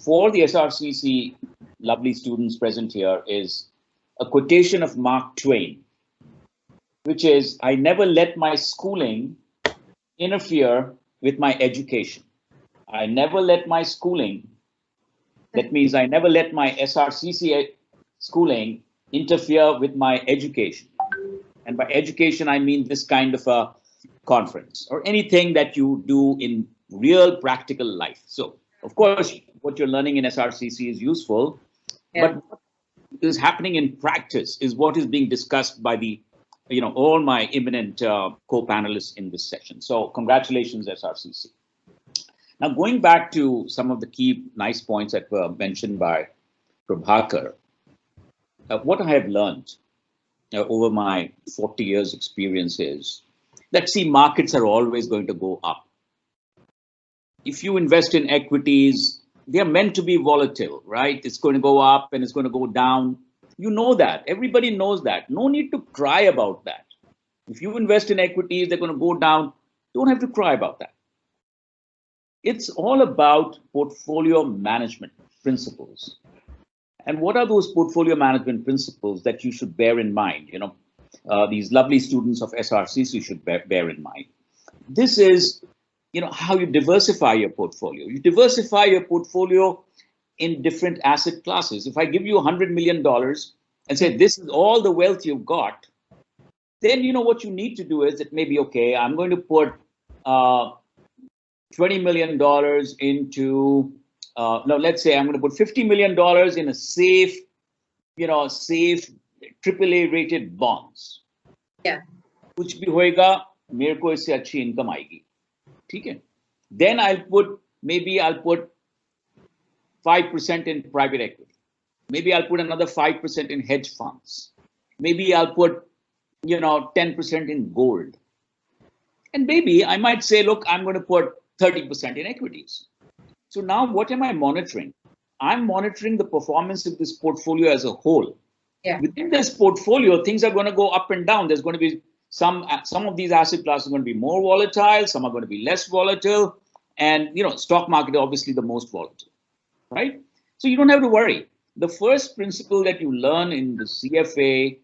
For the SRCC lovely students present here is a quotation of Mark Twain, which is, "I never let my schooling interfere with my education." I never let my schooling, that means I never let my SRCC schooling interfere with my education. And by education, I mean this kind of a conference or anything that you do in real practical life. So, of course, what you're learning in SRCC is useful, but what is happening in practice is what is being discussed by the, all my eminent co-panelists in this session. So congratulations, SRCC. Now, going back to some of the key nice points that were mentioned by Prabhakar, what I have learned over my 40 years experience is that, see, markets are always going to go up. If you invest in equities, they are meant to be volatile, right? It's going to go up and it's going to go down. You know that. Everybody knows that. No need to cry about that. If you invest in equities, they're going to go down. Don't have to cry about that. It's all about portfolio management principles. And what are those portfolio management principles that you should bear in mind? These lovely students of SRCC should bear in mind. This is how you diversify your portfolio. You diversify your portfolio in different asset classes. If I give you $100 million and say, this is all the wealth you've got, then what you need to do is that maybe, okay, I'm going to put $20 million into, no, let's say I'm going to put $50 million in a safe, safe AAA rated bonds. Yeah. कुछ भी होएगा, मेरे को इससे अच्छी income आएगी. ठीक है? Then I'll put 5% in private equity. Maybe I'll put another 5% in hedge funds. Maybe I'll put, 10% in gold. And maybe I might say, look, I'm going to put 30% in equities. So now what am I monitoring? I'm monitoring the performance of this portfolio as a whole. Yeah. Within this portfolio, things are going to go up and down. There's going to be some of these asset classes are going to be more volatile. Some are going to be less volatile. And, stock market, obviously the most volatile, right? So you don't have to worry. The first principle that you learn in the CFA,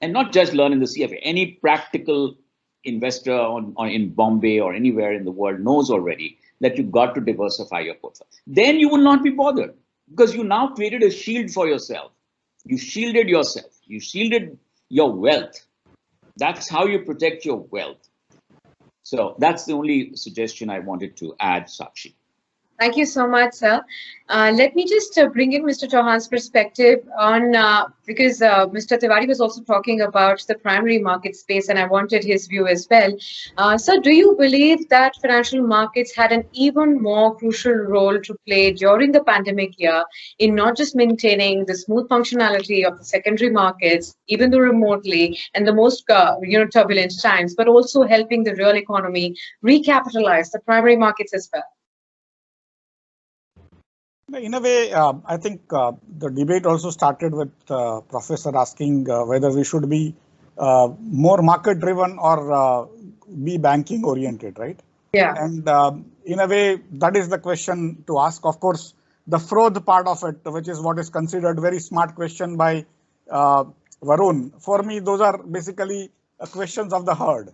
and not just learn in the CFA, any practical investor in Bombay or anywhere in the world knows already that you've got to diversify your portfolio. Then you will not be bothered because you now created a shield for yourself. You shielded yourself. You shielded your wealth. That's how you protect your wealth. So that's the only suggestion I wanted to add, Sakshi. Thank you so much, sir. Let me just bring in Mr. Chauhan's perspective on, because Mr. Tiwari was also talking about the primary market space, and I wanted his view as well. Sir, do you believe that financial markets had an even more crucial role to play during the pandemic year in not just maintaining the smooth functionality of the secondary markets, even though remotely, and the most turbulent times, but also helping the real economy recapitalize the primary markets as well? In a way, I think the debate also started with Professor asking whether we should be more market driven or be banking oriented, right? Yeah. And in a way, that is the question to ask. Of course, the fraud part of it, which is what is considered very smart question by Varun. For me, those are basically questions of the herd,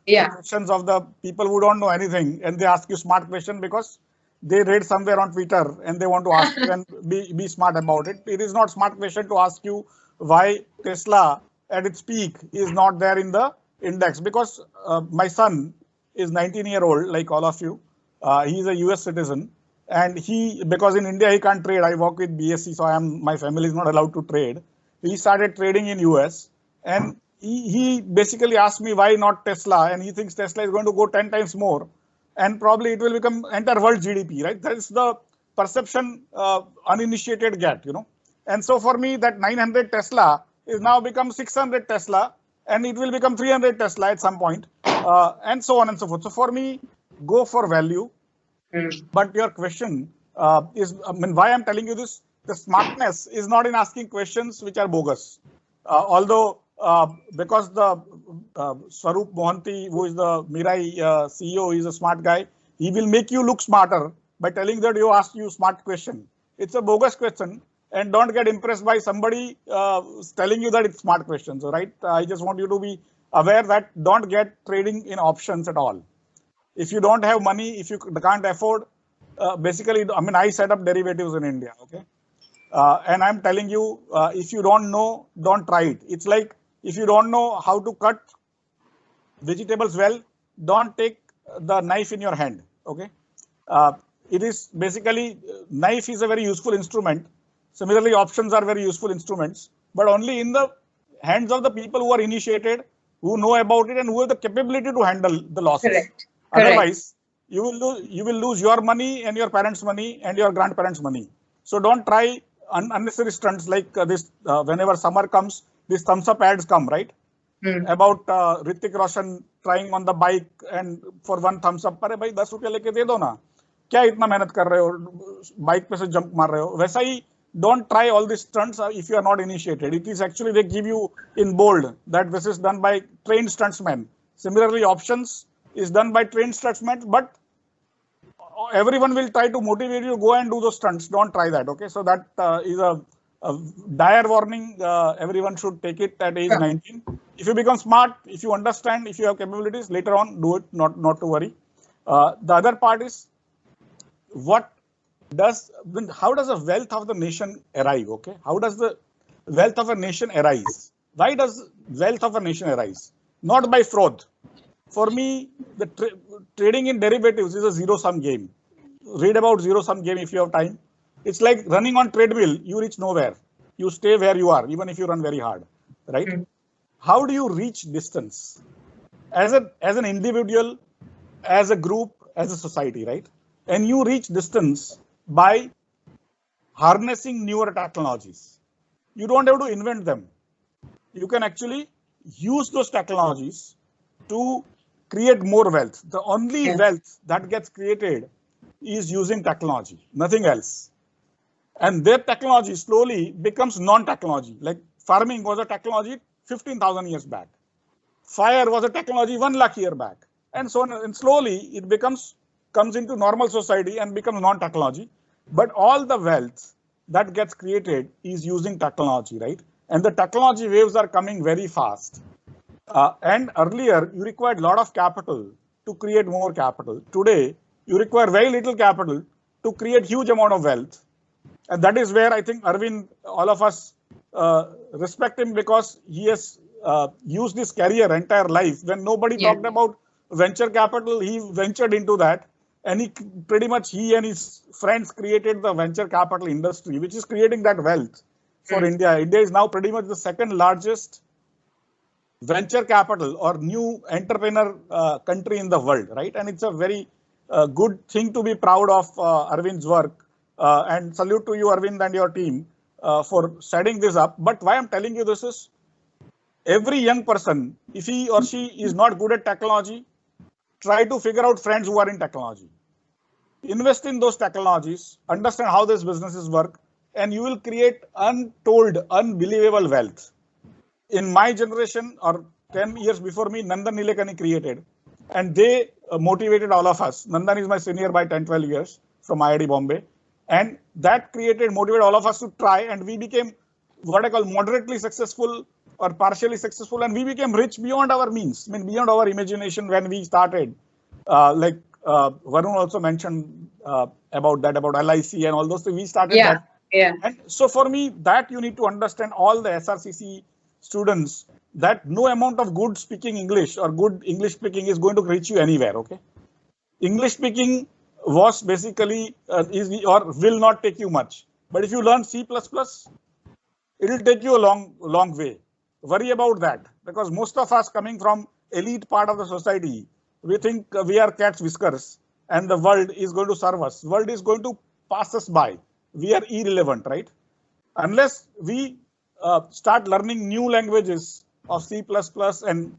Yeah. questions of the people who don't know anything, and they ask you smart question because they read somewhere on Twitter and they want to ask you and be smart about it. It is not smart question to ask you why Tesla at its peak is not there in the index, because my son is 19-year-old, like all of you. He is a US citizen, and because in India he can't trade. I work with BSC, so my family is not allowed to trade. He started trading in US, and he basically asked me why not Tesla, and he thinks Tesla is going to go 10 times more. And probably it will become entire world GDP, right? That is the perception uninitiated get, And so for me, that 900 Tesla is now become 600 Tesla, and it will become 300 Tesla at some point, and so on and so forth. So for me, go for value. But your question is, why I'm telling you this, the smartness is not in asking questions which are bogus. Although, because the Swaroop Mohanty, who is the Mirai CEO, is a smart guy, he will make you look smarter by telling that you asked you smart question. It's a bogus question, and don't get impressed by somebody telling you that it's smart questions, right? I just want you to be aware that don't get trading in options at all. If you don't have money, if you can't afford, basically, I set up derivatives in India, okay? And I'm telling you, if you don't know, don't try it. It's like, if you don't know how to cut vegetables well, don't take the knife in your hand, okay? It is basically, knife is a very useful instrument. Similarly, options are very useful instruments, but only in the hands of the people who are initiated, who know about it, and who have the capability to handle the losses. Correct. Otherwise, you will lose your money and your parents' money and your grandparents' money. So don't try unnecessary stunts like this. Whenever summer comes, these thumbs up ads come, right? About Hrithik Roshan trying on the bike and for one thumbs up, अरे भाई 10 रुपया लेके दे दो ना, क्या इतना मेहनत कर रहे हो, बाइक पे से जंप मार रहे हो, वैसा ही don't try all these stunts if you are not initiated. It is actually, they give you in bold that this is done by trained stuntsmen. Similarly, options is done by trained stuntsmen, but everyone will try to motivate you to go and do those stunts. Don't try that, okay? So that is a dire warning. Everyone should take it at age 19. If you become smart, if you understand, if you have capabilities, later on, do it, not to worry. The other part is, how does the wealth of the nation arrive, okay? How does the wealth of a nation arise? Why does wealth of a nation arise? Not by fraud. For me, the trading in derivatives is a zero-sum game. Read about zero-sum game if you have time. It's like running on treadmill. You reach nowhere. You stay where you are, even if you run very hard, right? How do you reach distance? As an individual, as a group, as a society, right? And you reach distance by harnessing newer technologies. You don't have to invent them. You can actually use those technologies to create more wealth. The only wealth that gets created is using technology, nothing else. And their technology slowly becomes non-technology. Like farming was a technology 15,000 years back. Fire was a technology 1 lakh years back. And so on. And slowly it comes into normal society and becomes non-technology. But all the wealth that gets created is using technology, right? And the technology waves are coming very fast. And earlier, you required a lot of capital to create more capital. Today, you require very little capital to create huge amount of wealth. And that is where I think Arvind, all of us respect him, because he has used his career, entire life. When nobody talked about venture capital, he ventured into that. And he and his friends created the venture capital industry, which is creating that wealth for India. India is now pretty much the second largest venture capital or new entrepreneur country in the world, right? And it's a very good thing to be proud of Arvind's work. And salute to you, Arvind, and your team for setting this up. But why I'm telling you this is, every young person, if he or she is not good at technology, try to figure out friends who are in technology. Invest in those technologies, understand how these businesses work, and you will create untold, unbelievable wealth. In my generation, or 10 years before me, Nandan Nilekani created, and they motivated all of us. Nandan is my senior by 10-12 years from IIT Bombay. And that motivated all of us to try, and we became what I call moderately successful or partially successful, and we became rich beyond our means, beyond our imagination when we started. Like Varun also mentioned about LIC and all those things. We started that. Yeah. And so for me, that you need to understand, all the SRCC students, that no amount of good speaking English or good English speaking is going to reach you anywhere. Okay, English speaking was basically will not take you much. But if you learn C++, it will take you a long way. Worry about that, because most of us coming from elite part of the society, we think we are cat's whiskers and the world is going to serve us. World is going to pass us by. We are irrelevant, right? Unless we start learning new languages of C++ and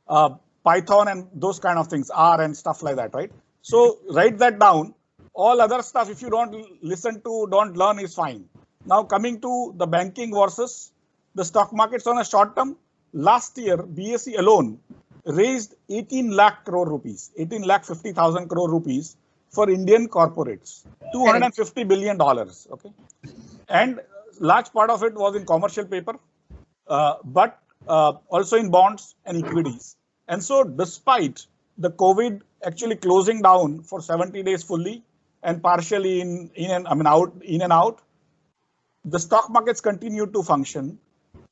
Python and those kind of things, R and stuff like that, right? So write that down. All other stuff, if you don't listen to, don't learn, is fine. Now coming to the banking versus the stock markets on a short term, last year BSE alone raised 18 lakh crore rupees, 18 lakh 50,000 crore rupees for Indian corporates, $250 billion. Okay, and large part of it was in commercial paper, but also in bonds and equities. And so despite the COVID actually closing down for 70 days fully and partially in and out, the stock markets continued to function.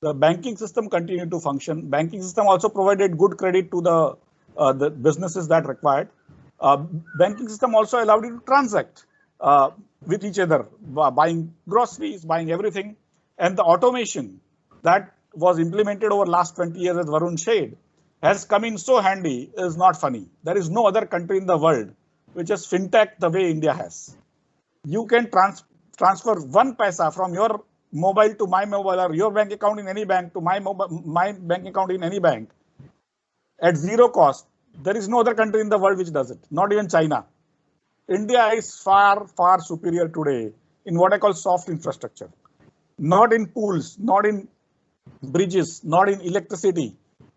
The banking system continued to function. Banking system also provided good credit to the businesses that required. Banking system also allowed you to transact with each other, buying groceries, buying everything. And the automation that was implemented over last 20 years, as Varun said, has come in so handy, is not funny. There is no other country in the world which has fintech the way India has. You can transfer 1 paisa from your mobile to my mobile, or your bank account in any bank to my bank account in any bank at zero cost. There is no other country in the world which does it, not even China. India is far, far superior today in what I call soft infrastructure, not in pools, not in bridges, not in electricity,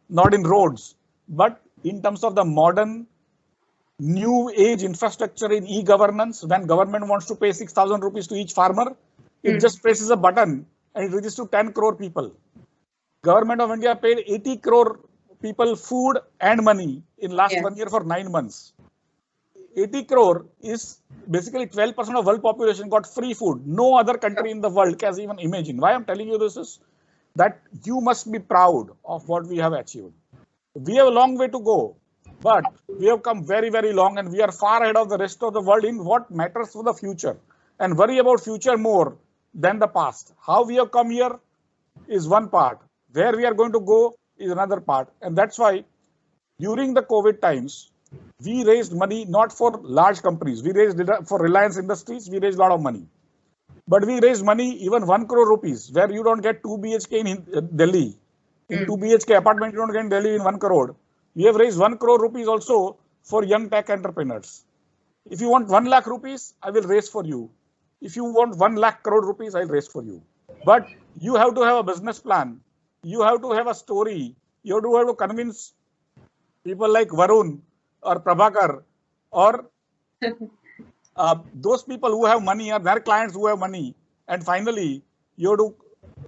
not in roads, but in terms of the modern new age infrastructure in e-governance. When government wants to pay 6,000 rupees to each farmer, it just presses a button and it reaches to 10 crore people. Government of India paid 80 crore people food and money in last 1 year for 9 months. 80 crore is basically 12% of world population got free food. No other country in the world can even imagine. Why I'm telling you this is that you must be proud of what we have achieved. We have a long way to go, but we have come very, very long, and we are far ahead of the rest of the world in what matters for the future, and worry about future more than the past. How we have come here is one part. Where we are going to go is another part. And that's why during the COVID times, we raised money not for large companies. We raised for Reliance Industries. We raised a lot of money. but we raised money even 1 crore rupees, where you don't get 2 BHK in Delhi. In 2 BHK apartment, you don't get in Delhi in 1 crore. We have raised 1 crore rupees also for young tech entrepreneurs. If you want 1 lakh rupees, I will raise for you. If you want 1 lakh crore rupees, I'll raise for you. But you have to have a business plan. You have to have a story. You have to convince people like Varun or Prabhakar or those people who have money or their clients who have money. And finally, you have to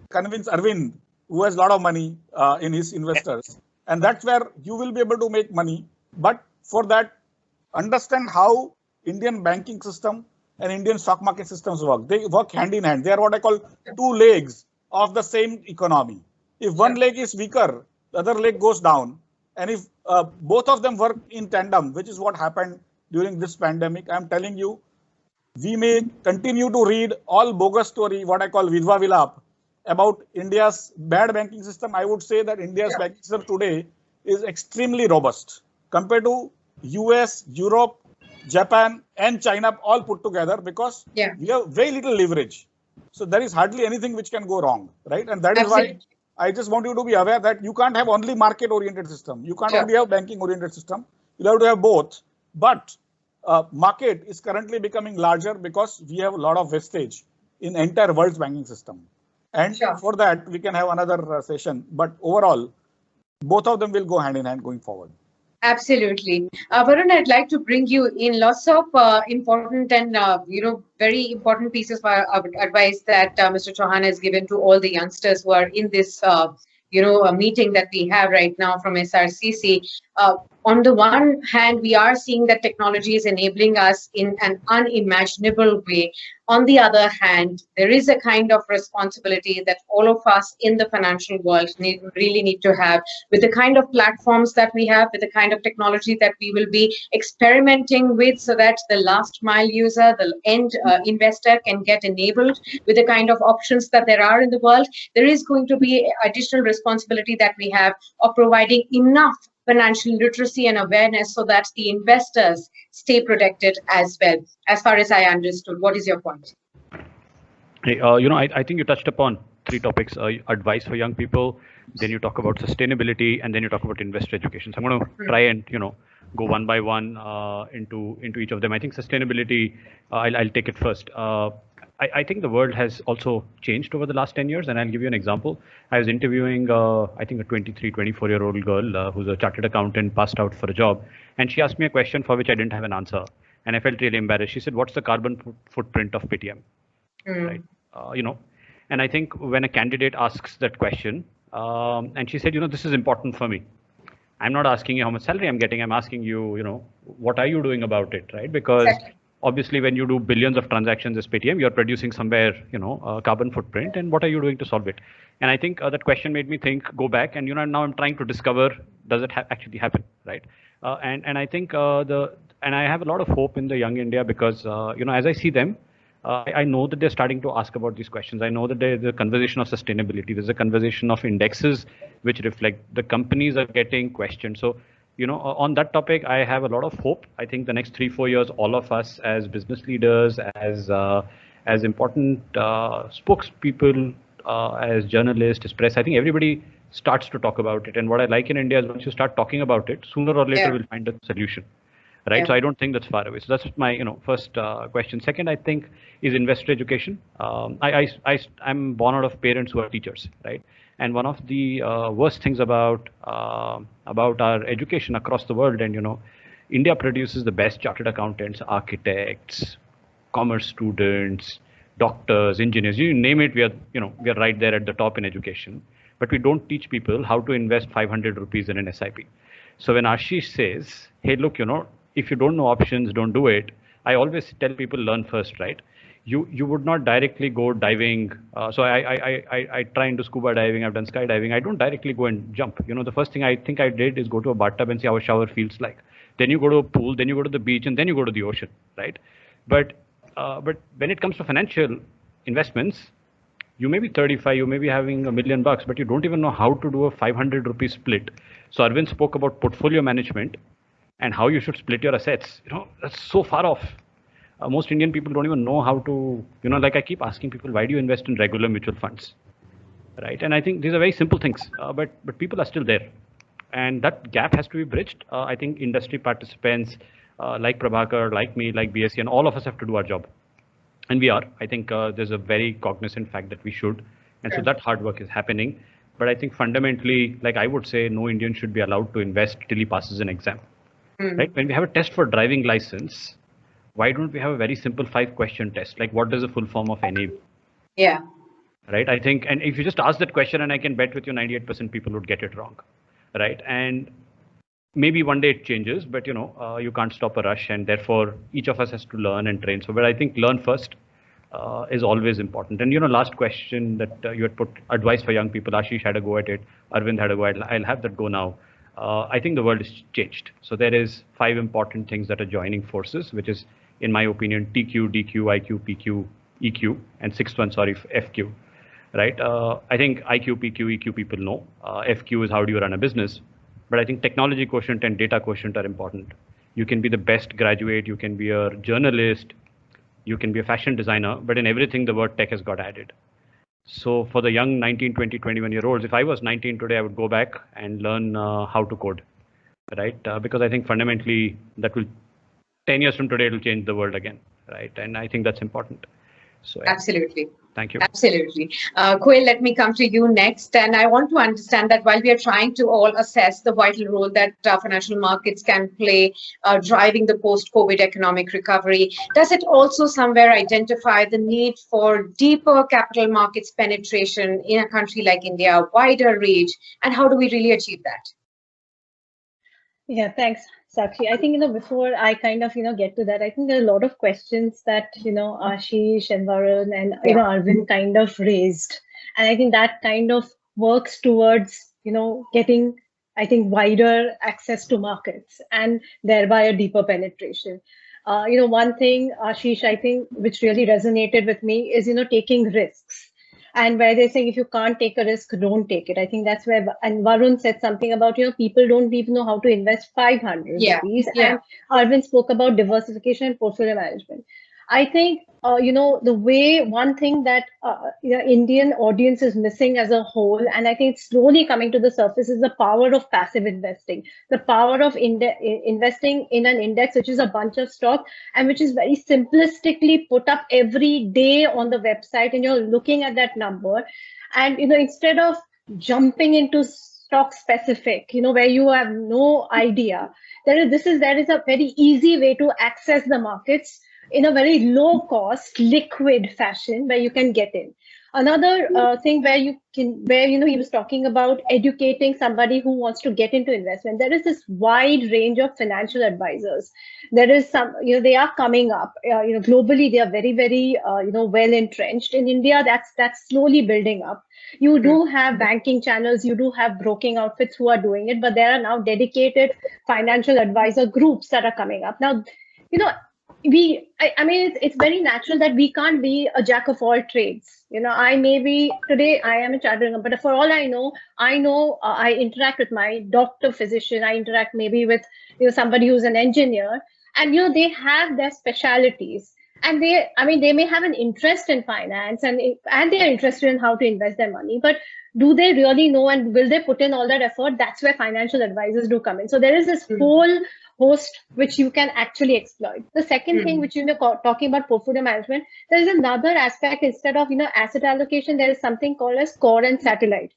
convince Arvind, who has a lot of money in his investors. And that's where you will be able to make money. But for that, understand how Indian banking system and Indian stock market systems work. They work hand in hand. They are what I call two legs of the same economy. If one leg is weaker, the other leg goes down. And if both of them work in tandem, which is what happened during this pandemic, I'm telling you, we may continue to read all bogus story, what I call Vidva Vilap, about India's bad banking system. I would say that India's banking system today is extremely robust compared to US, Europe, Japan and China all put together, because we have very little leverage. So there is hardly anything which can go wrong, right? And that is why I just want you to be aware that you can't have only market-oriented system. You can't only have banking-oriented system. You have to have both. But market is currently becoming larger because we have a lot of wastage in entire world's banking system. And for that, we can have another session. But overall, both of them will go hand in hand going forward. Absolutely. Varun, I'd like to bring you in lots of important and, very important pieces of advice that Mr. Chauhan has given to all the youngsters who are in this, a meeting that we have right now from SRCC. On the one hand, we are seeing that technology is enabling us in an unimaginable way. On the other hand, there is a kind of responsibility that all of us in the financial world really need to have, with the kind of platforms that we have, with the kind of technology that we will be experimenting with, so that the last mile user, the end investor can get enabled with the kind of options that there are in the world. There is going to be additional responsibility that we have of providing enough financial literacy and awareness so that the investors stay protected as well. As far as I understood, what is your point? Hey, I think you touched upon three topics: advice for young people, then you talk about sustainability, and then you talk about investor education. So I'm going to try and go one by one into each of them. I think sustainability, I'll take it first. I think the world has also changed over the last 10 years, and I'll give you an example. I was interviewing, I think, a 23, 24-year-old girl who's a chartered accountant, passed out for a job, and she asked me a question for which I didn't have an answer, and I felt really embarrassed. She said, "What's the carbon footprint of Paytm?" Right? And I think when a candidate asks that question, and she said, "This is important for me. I'm not asking you how much salary I'm getting. I'm asking you, what are you doing about it, right? Because obviously, when you do billions of transactions as Paytm, you're producing somewhere, a carbon footprint, and what are you doing to solve it?" And I think that question made me think, go back, and now I'm trying to discover, does it actually happen, right? And I think and I have a lot of hope in the young India, because as I see them, I know that they're starting to ask about these questions. I know that there's a conversation of sustainability. There's a conversation of indexes which reflect the companies are getting questioned. So on that topic, I have a lot of hope. I think the next 3-4 years, all of us as business leaders, as important spokespeople, as journalists, as press, I think everybody starts to talk about it. And what I like in India is once you start talking about it, sooner or later we'll find a solution, right? So I don't think that's far away. So that's my first question. Second, I think, is investor education. I'm born out of parents who are teachers, right? And one of the worst things about our education across the world, and India produces the best chartered accountants, architects, commerce students, doctors, engineers. You name it, we are right there at the top in education. But we don't teach people how to invest 500 rupees in an SIP. So when Ashish says, "Hey, look, if you don't know options, don't do it," I always tell people, learn first, right? You would not directly go diving. So I try and do scuba diving. I've done skydiving. I don't directly go and jump. The first thing I think I did is go to a bathtub and see how a shower feels like. Then you go to a pool, then you go to the beach, and then you go to the ocean, right? But when it comes to financial investments, you may be 35, you may be having $1 million, but you don't even know how to do a 500 rupee split. So Arvind spoke about portfolio management and how you should split your assets. That's so far off. Most Indian people don't even know how to, like I keep asking people, why do you invest in regular mutual funds? Right? And I think these are very simple things, but people are still there. And that gap has to be bridged. I think industry participants like Prabhakar, like me, like BSc, and all of us have to do our job. And we are. I think there's a very cognizant fact that we should. And so that hard work is happening. But I think fundamentally, like I would say, no Indian should be allowed to invest till he passes an exam. Right? When we have a test for driving license, why don't we have a very simple 5-question test? Like, what does the full form of NAV? Yeah. Right? I think, and if you just ask that question, and I can bet with you 98% people would get it wrong. Right? And maybe one day it changes, but you can't stop a rush, and therefore each of us has to learn and train. So, but I think learn first is always important. And last question that you had put, advice for young people. Ashish had a go at it. Arvind had a go at it. I'll have that go now. I think the world has changed. So there is 5 important things that are joining forces, which is, in my opinion, TQ, DQ, IQ, PQ, EQ, and 6th one, sorry, FQ. Right? I think IQ, PQ, EQ people know. FQ is how do you run a business. But I think technology quotient and data quotient are important. You can be the best graduate, you can be a journalist, you can be a fashion designer, but in everything the word tech has got added. So for the young 19, 20, 21-year-olds, if I was 19 today, I would go back and learn how to code, right? Because I think fundamentally that will, 10 years from today, it will change the world again, right? And I think that's important. So yeah. Absolutely. Thank you. Absolutely. Koel, let me come to you next. And I want to understand that while we are trying to all assess the vital role that financial markets can play driving the post-COVID economic recovery, does it also somewhere identify the need for deeper capital markets penetration in a country like India, wider reach, and how do we really achieve that? Yeah, thanks, Sakshi. I think, before I kind of, get to that, I think there are a lot of questions that, Ashish and Varun and, Arvind kind of raised. And I think that kind of works towards, getting, I think, wider access to markets and thereby a deeper penetration. One thing, Ashish, I think, which really resonated with me is, taking risks. And where they're saying, if you can't take a risk, don't take it. I think that's where, and Varun said something about, people don't even know how to invest 500 rupees. Yeah. And Arvind spoke about diversification and portfolio management. I think, the way, one thing that, Indian audience is missing as a whole, and I think it's slowly coming to the surface, is the power of passive investing, the power of investing in an index, which is a bunch of stock and which is very simplistically put up every day on the website, and you're looking at that number. And, instead of jumping into stock specific, where you have no idea, there is a very easy way to access the markets in a very low cost, liquid fashion where you can get in. Another thing where he was talking about educating somebody who wants to get into investment. There is this wide range of financial advisors. There is some, they are coming up. Globally, they are very, very, well entrenched. In India, that's slowly building up. You do have banking channels, you do have broking outfits who are doing it, but there are now dedicated financial advisor groups that are coming up. Now, it's very natural that we can't be a jack of all trades. Today I am a chartered accountant, but for all I know, I interact with my doctor, physician, I interact maybe with, somebody who's an engineer, and, they have their specialities. And they may have an interest in finance and they are interested in how to invest their money, but do they really know and will they put in all that effort? That's where financial advisors do come in. So there is this whole host which you can actually exploit. The second thing, which talking about portfolio management, there is another aspect. Instead of asset allocation, there is something called as core and satellite.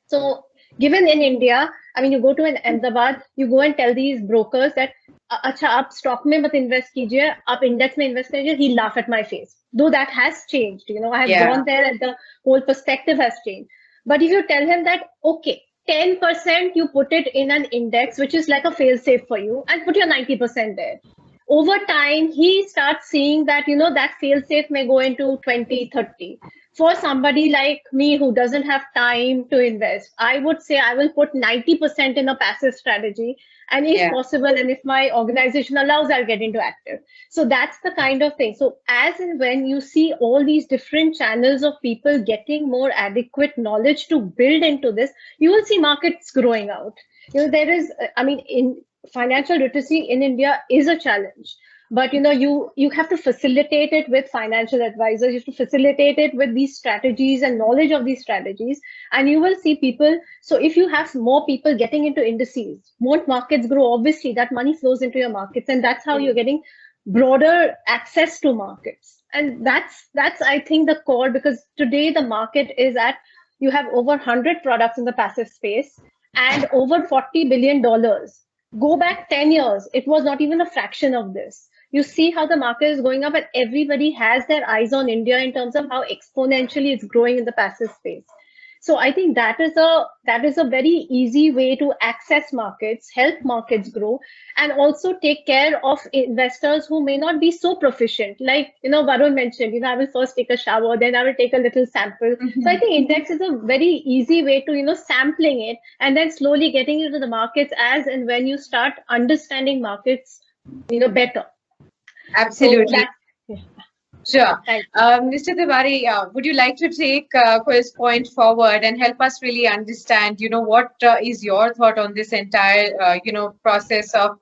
So given in India, you go to an Ahmedabad, you go and tell these brokers that अच्छा आप stock में मत invest कीजिए, आप index में invest कीजिए. He laugh at my face. Though that has changed, I have gone there and the whole perspective has changed. But if you tell him that, okay, 10% you put it in an index, which is like a fail safe for you, and put your 90% there. Over time, he starts seeing that, that fail safe may go into 20, 30. For somebody like me who doesn't have time to invest, I would say I will put 90% in a passive strategy. And if possible, and if my organization allows, I'll get into active. So that's the kind of thing. So as and when you see all these different channels of people getting more adequate knowledge to build into this, you will see markets growing out. There is, in financial literacy in India is a challenge. but you have to facilitate it with financial advisors. You have to facilitate it with these strategies and knowledge of these strategies, and you will see people. So if you have more people getting into indices, more markets grow, obviously that money flows into your markets, and that's how you're getting broader access to markets. And that's I think the core, because today the market is at, you have over 100 products in the passive space and over $40 billion. Go back 10 years, it was not even a fraction of this. You see how the market is going up, and everybody has their eyes on India in terms of how exponentially it's growing in the passive space. So I think that is a very easy way to access markets, help markets grow, and also take care of investors who may not be so proficient. Like, Varun mentioned, I will first take a shower, then I will take a little sample. So I think index is a very easy way to, sampling it and then slowly getting into the markets as and when you start understanding markets, better. Absolutely. So sure. Mr. Tiwari, would you like to take Koil's point forward and help us really understand, what is your thought on this entire, process of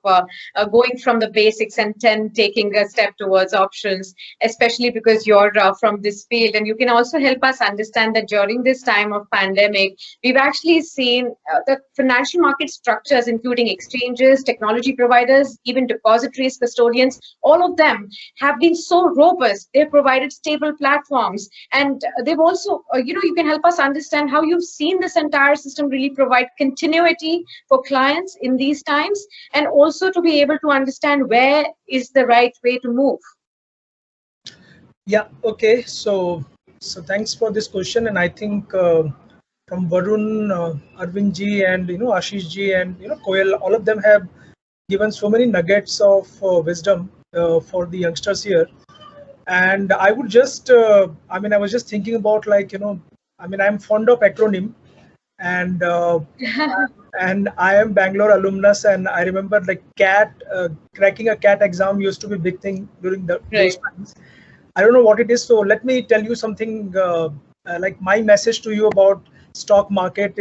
going from the basics and then taking a step towards options, especially because you're from this field, and you can also help us understand that during this time of pandemic, we've actually seen the financial market structures, including exchanges, technology providers, even depositories, custodians, all of them have been so robust. They've provided stable platforms, and they've also, you can help us understand how you've seen this entire system really provide continuity for clients in these times, and also to be able to understand where is the right way to move. Yeah, okay. So thanks for this question. And I think from Varun, Arvind ji, and Ashish ji, and Koil, all of them have given so many nuggets of wisdom for the youngsters here. And I would just, I was just thinking about, like, I'm fond of acronym, and and I am Bangalore alumnus, and I remember like CAT, cracking a CAT exam used to be a big thing during those times. I don't know what it is. So let me tell you something, like my message to you about stock market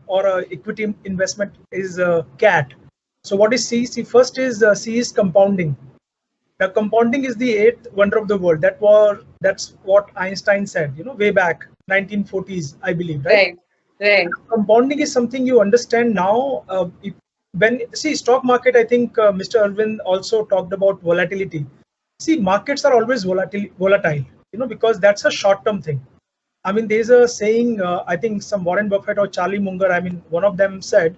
or a equity investment is CAT. So what is C? See, first is C is compounding. The compounding is the eighth wonder of the world. That's what Einstein said, way back 1940s, I believe, right? Right. Compounding is something you understand now. See, stock market, I think Mr. Arvind also talked about volatility. See, markets are always volatile, because that's a short-term thing. There's a saying, I think some Warren Buffett or Charlie Munger, one of them said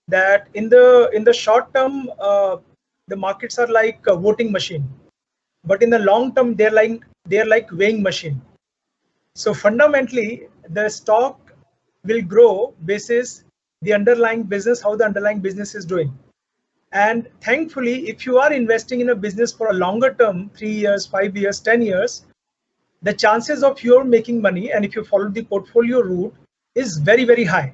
that in the short term, the markets are like a voting machine, but in the long term, they're like weighing machine. So fundamentally, the stock will grow basis the underlying business, how the underlying business is doing. And thankfully, if you are investing in a business for a longer term, 3 years, 5 years, 10 years, the chances of you making money, and if you follow the portfolio route, is very, very high.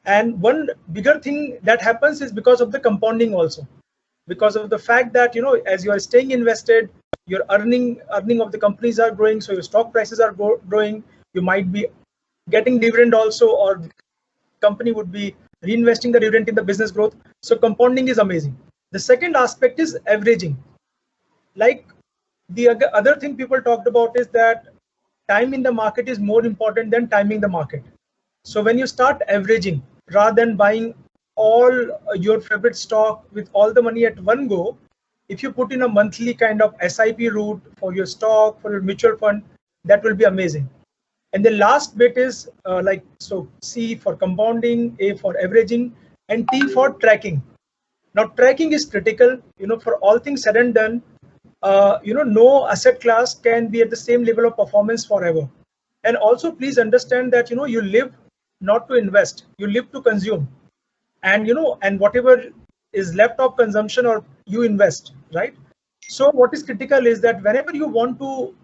And one bigger thing that happens is because of the compounding also. Because of the fact that, as you are staying invested, your earning of the companies are growing, so your stock prices are growing. You might be getting dividend also, or company would be reinvesting the dividend in the business growth. So compounding is amazing. The second aspect is averaging. Like the other thing people talked about is that time in the market is more important than timing the market. So when you start averaging, rather than buying all your favorite stock with all the money at one go, if you put in a monthly kind of SIP route for your stock, for your mutual fund, that will be amazing. And the last bit is so C for compounding, A for averaging, and T for tracking. Now tracking is critical, for all things said and done. No asset class can be at the same level of performance forever. And also please understand that, you live not to invest, you live to consume. And, and whatever is left of consumption, or you invest, right? So what is critical is that whenever you want to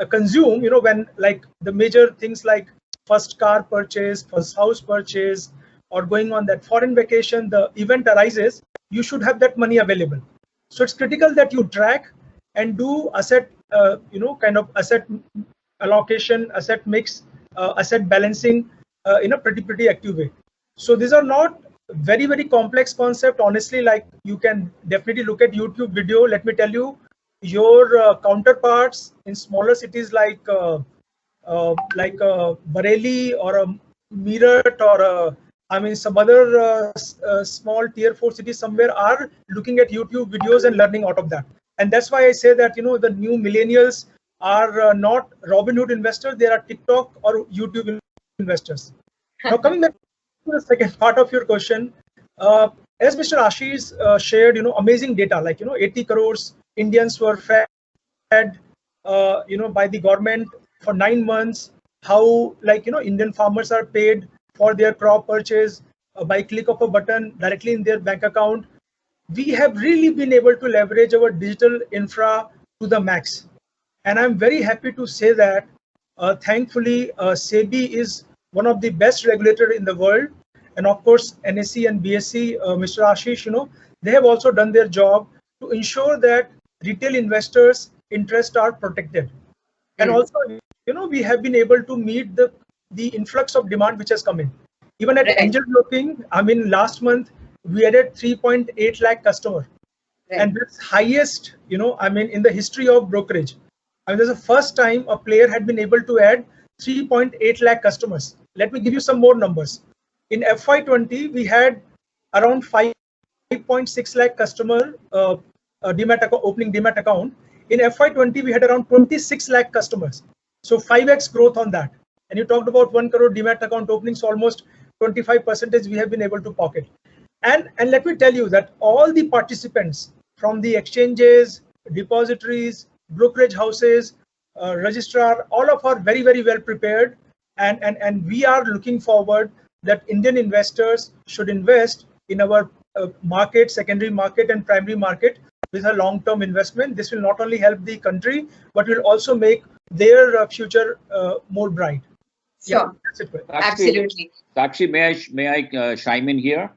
consume, when like the major things like first car purchase, first house purchase, or going on that foreign vacation, the event arises, you should have that money available. So it's critical that you track and do asset, kind of asset allocation, asset mix, asset balancing in a pretty active way. So these are not very, very complex concept. Honestly, like you can definitely look at YouTube video. Let me tell you, your counterparts in smaller cities like Bareilly or a Meerut or I mean some other small tier 4 cities somewhere are looking at YouTube videos and learning out of that. And that's why I say that, you know, the new millennials are not Robinhood investors, they are TikTok or YouTube investors. Now coming back to the second part of your question, as Mr. Ashish shared, you know, amazing data, like, you know, 80 crores Indians were fed, you know, by the government for 9 months, how, like, you know, Indian farmers are paid for their crop purchase by click of a button directly in their bank account. We have really been able to leverage our digital infra to the max. And I'm very happy to say that, thankfully, SEBI is one of the best regulator in the world. And of course, NSE and BSE, Mr. Ashish, you know, they have also done their job to ensure that retail investors' interests are protected. And also, you know, we have been able to meet the influx of demand which has come in. Even at angel broking, I mean, last month, we added 3.8 lakh customer. And that's highest, you know, I mean, in the history of brokerage. I mean, this is the first time a player had been able to add 3.8 lakh customers. Let me give you some more numbers. In FY20, we had around 5.6 lakh customer opening Demat account. In FY20, we had around 26 lakh customers. So 5x growth on that. And you talked about 1 crore Demat account openings, so almost 25% we have been able to pocket. And let me tell you that all the participants from the exchanges, depositories, brokerage houses, registrar, all of are very, very well prepared. And we are looking forward that Indian investors should invest in our market, secondary market and primary market with a long-term investment. This will not only help the country, but will also make their future more bright. Sure. Yeah, that's it. Absolutely. Sakshi, may I chime in here?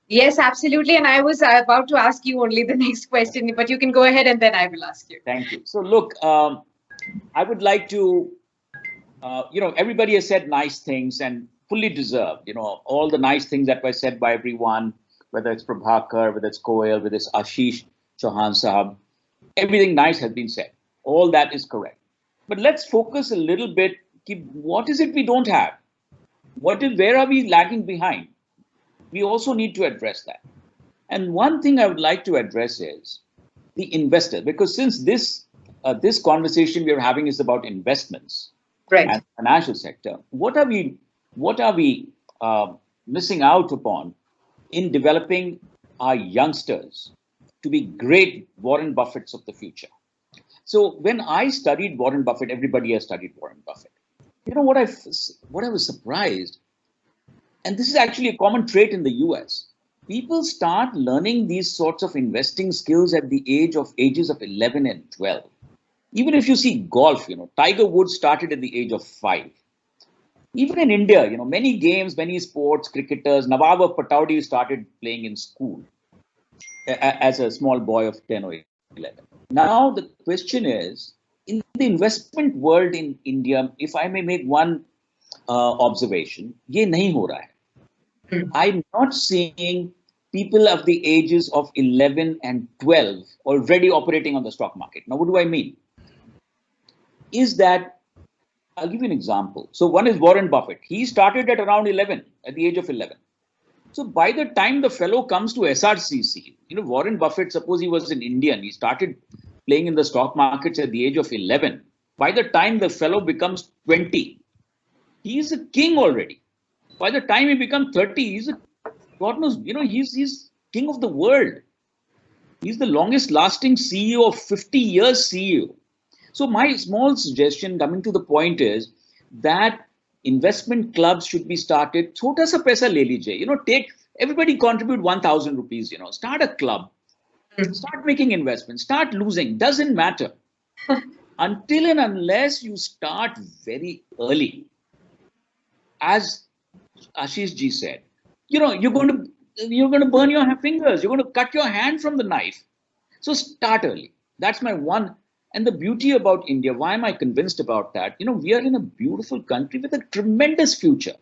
Yes, absolutely. And I was about to ask you only the next question, but you can go ahead and then I will ask you. Thank you. So look, I would like to, you know, everybody has said nice things and fully deserved, you know, all the nice things that were said by everyone, whether it's Prabhakar, whether it's Koel, whether it's Ashish Chauhan Sahab, everything nice has been said. All that is correct. But let's focus a little bit. What is it we don't have? Where are we lagging behind? We also need to address that. And one thing I would like to address is the investor, because since this conversation we are having is about investments and financial sector, what are we missing out upon in developing our youngsters to be great Warren Buffetts of the future? So when I studied Warren Buffett, everybody has studied Warren Buffett. You know what I was surprised, and this is actually a common trait in the US. People start learning these sorts of investing skills at the ages of 11 and 12. Even if you see golf, you know, Tiger Woods started at the age of 5. Even in India, you know, many games, many sports, cricketers, Nawab of Pataudi started playing in school as a small boy of 10 or 11. Now the question is, in the investment world in India, if I may make one observation, ye nahi ho raha hai. I'm not seeing people of the ages of 11 and 12 already operating on the stock market. Now, what do I mean? Is that, I'll give you an example. So one is Warren Buffett. He started at around 11, at the age of 11. So by the time the fellow comes to SRCC, you know, Warren Buffett, suppose he was an Indian, he started playing in the stock markets at the age of 11. By the time the fellow becomes 20, he is a king already. By the time he becomes 30, he's a, God knows, you know, he's king of the world. He's the longest lasting CEO of 50 years CEO. So my small suggestion coming to the point is that investment clubs should be started. Chota sa paisa le lijiye. You know, everybody contribute 1,000 rupees, you know, start a club, start making investments, start losing, doesn't matter. Until and unless you start very early, as Ashish ji said, you know, you're going to burn your fingers. You're going to cut your hand from the knife. So start early. That's my one. And the beauty about India, why am I convinced about that? You know, we are in a beautiful country with a tremendous future.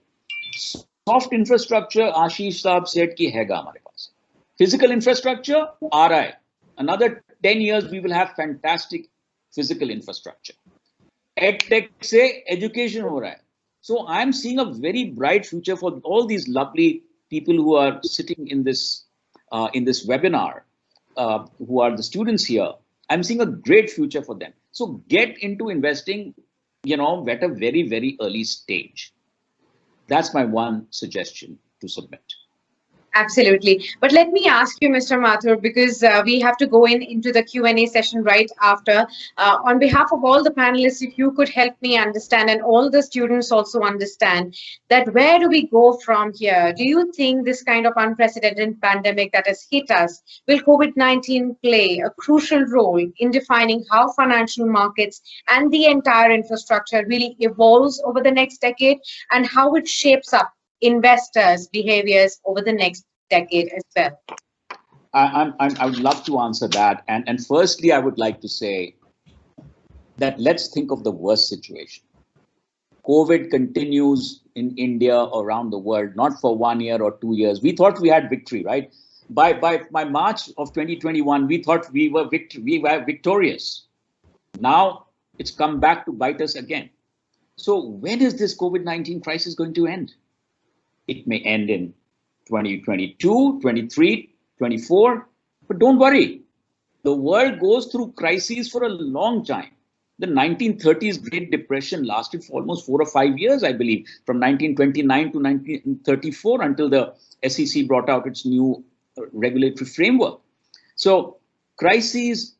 soft infrastructure, Ashish Saab said ki hega hamare paas. Physical infrastructure, aa raha hai. Another 10 years, we will have fantastic physical infrastructure. EdTech se education ho raha hai. So I'm seeing a very bright future for all these lovely people who are sitting in this webinar, who are the students here. I'm seeing a great future for them. So get into investing, at a very, very early stage. That's my one suggestion to submit. Absolutely. But let me ask you, Mr. Mathur, because we have to go into the Q&A session right after. On behalf of all the panelists, if you could help me understand, and all the students also understand, that where do we go from here? Do you think this kind of unprecedented pandemic that has hit us, will COVID-19 play a crucial role in defining how financial markets and the entire infrastructure really evolves over the next decade, and how it shapes up investors' behaviors over the next decade as well? I would love to answer that. And firstly, I would like to say that let's think of the worst situation. COVID continues in India, around the world, not for 1 year or 2 years. We thought we had victory, right? By March of 2021, we thought we were victorious. Now it's come back to bite us again. So when is this COVID-19 crisis going to end? It may end in 2022, 23, 24, but don't worry. The world goes through crises for a long time. The 1930s Great Depression lasted for almost 4 or 5 years, I believe, from 1929 to 1934 until the SEC brought out its new regulatory framework. So crises,